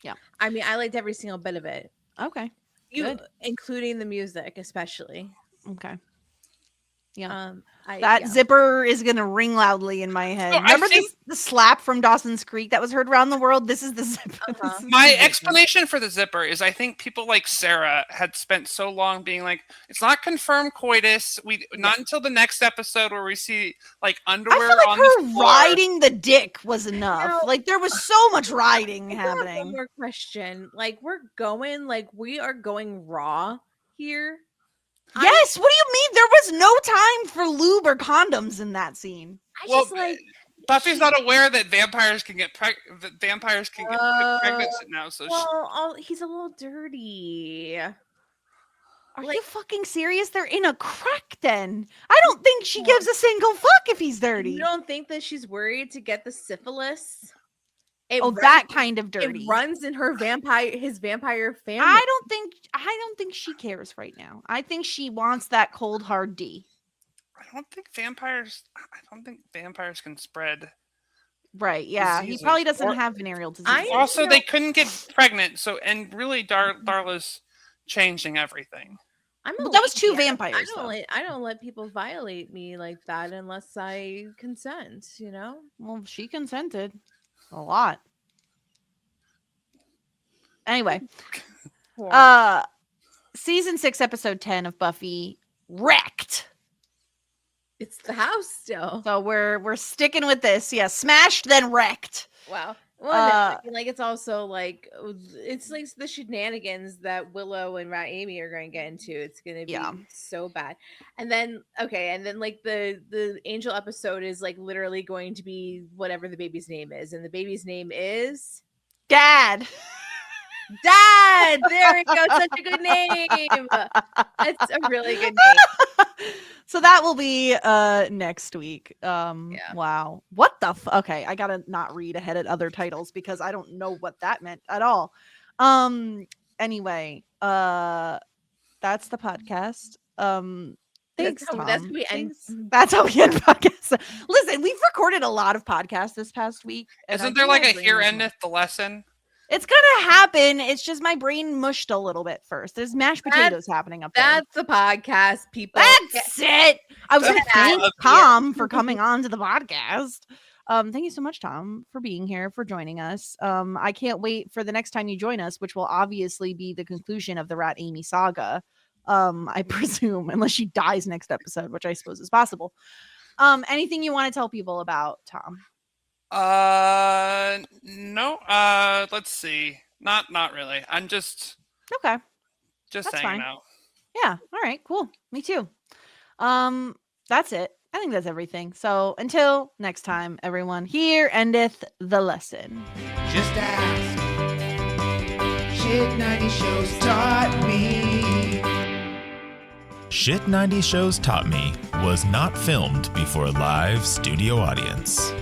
Yeah. I mean, I liked every single bit of it. Okay. Good. Including the music, especially. Okay. Yeah. That zipper is gonna ring loudly in my head. No, Remember the slap from Dawson's Creek that was heard around the world? This is the zipper. Uh-huh. This is My the zipper. explanation for the zipper is I think people like Sarah had spent so long being like, it's not confirmed coitus. Not until the next episode where we see like underwear I feel like on her the floor. riding the dick was enough. No. Like there was so much riding I have one happening. more question. Like we are going raw here. Yes. What do you mean? There was no time for lube or condoms in that scene. I Well, just like Buffy's not aware that vampires can get pregnant now. So he's a little dirty. Are Like- you fucking serious? They're in a crack den. I don't think she gives a single fuck if he's dirty. You don't think that she's worried to get the syphilis? That kind of dirty. It runs in his vampire family. I don't think she cares right now. I think she wants that cold hard D. I don't think vampires can spread. Right, yeah. Diseases. He probably doesn't Or- have venereal disease. Also, they couldn't get pregnant. So, and really, Darla's changing everything. But that was two vampires, I don't let people violate me like that unless I consent, you know? Well, she consented a lot. Anyway, season 6, episode 10 of Buffy, Wrecked. It's the house still. So we're sticking with this. Yeah, smashed then wrecked. Wow. Well, like it's also like it's like the shenanigans that Willow and Rat Amy are going to get into. It's going to be so bad. And then like the Angel episode is like literally going to be whatever the baby's name is, and the baby's name is Dad. Dad. There we go. Such a good name. It's a really good name. So that will be next week. Wow. What the okay, I gotta not read ahead at other titles because I don't know what that meant at all. Anyway, that's the podcast. Thanks, Tom. That's how we end podcasts. Listen, we've recorded a lot of podcasts this past week. Isn't there like a here endeth the lesson? It's gonna happen. It's just my brain mushed a little bit first. There's mashed potatoes happening up there. That's the podcast, people. That's it. I was gonna thank Tom for coming on to the podcast. Thank you so much, Tom, for being here, for joining us. I can't wait for the next time you join us, which will obviously be the conclusion of the Rat Amy saga. I presume, unless she dies next episode, which I suppose is possible. Anything you want to tell people about, Tom? No. Let's see. Not really. I'm just hanging fine. Out. Yeah. All right. Cool. Me too. That's it. I think that's everything. So until next time, everyone, here endeth the lesson. Just ask. Shit 90 shows taught me. Shit 90 Shows Taught Me was not filmed before a live studio audience.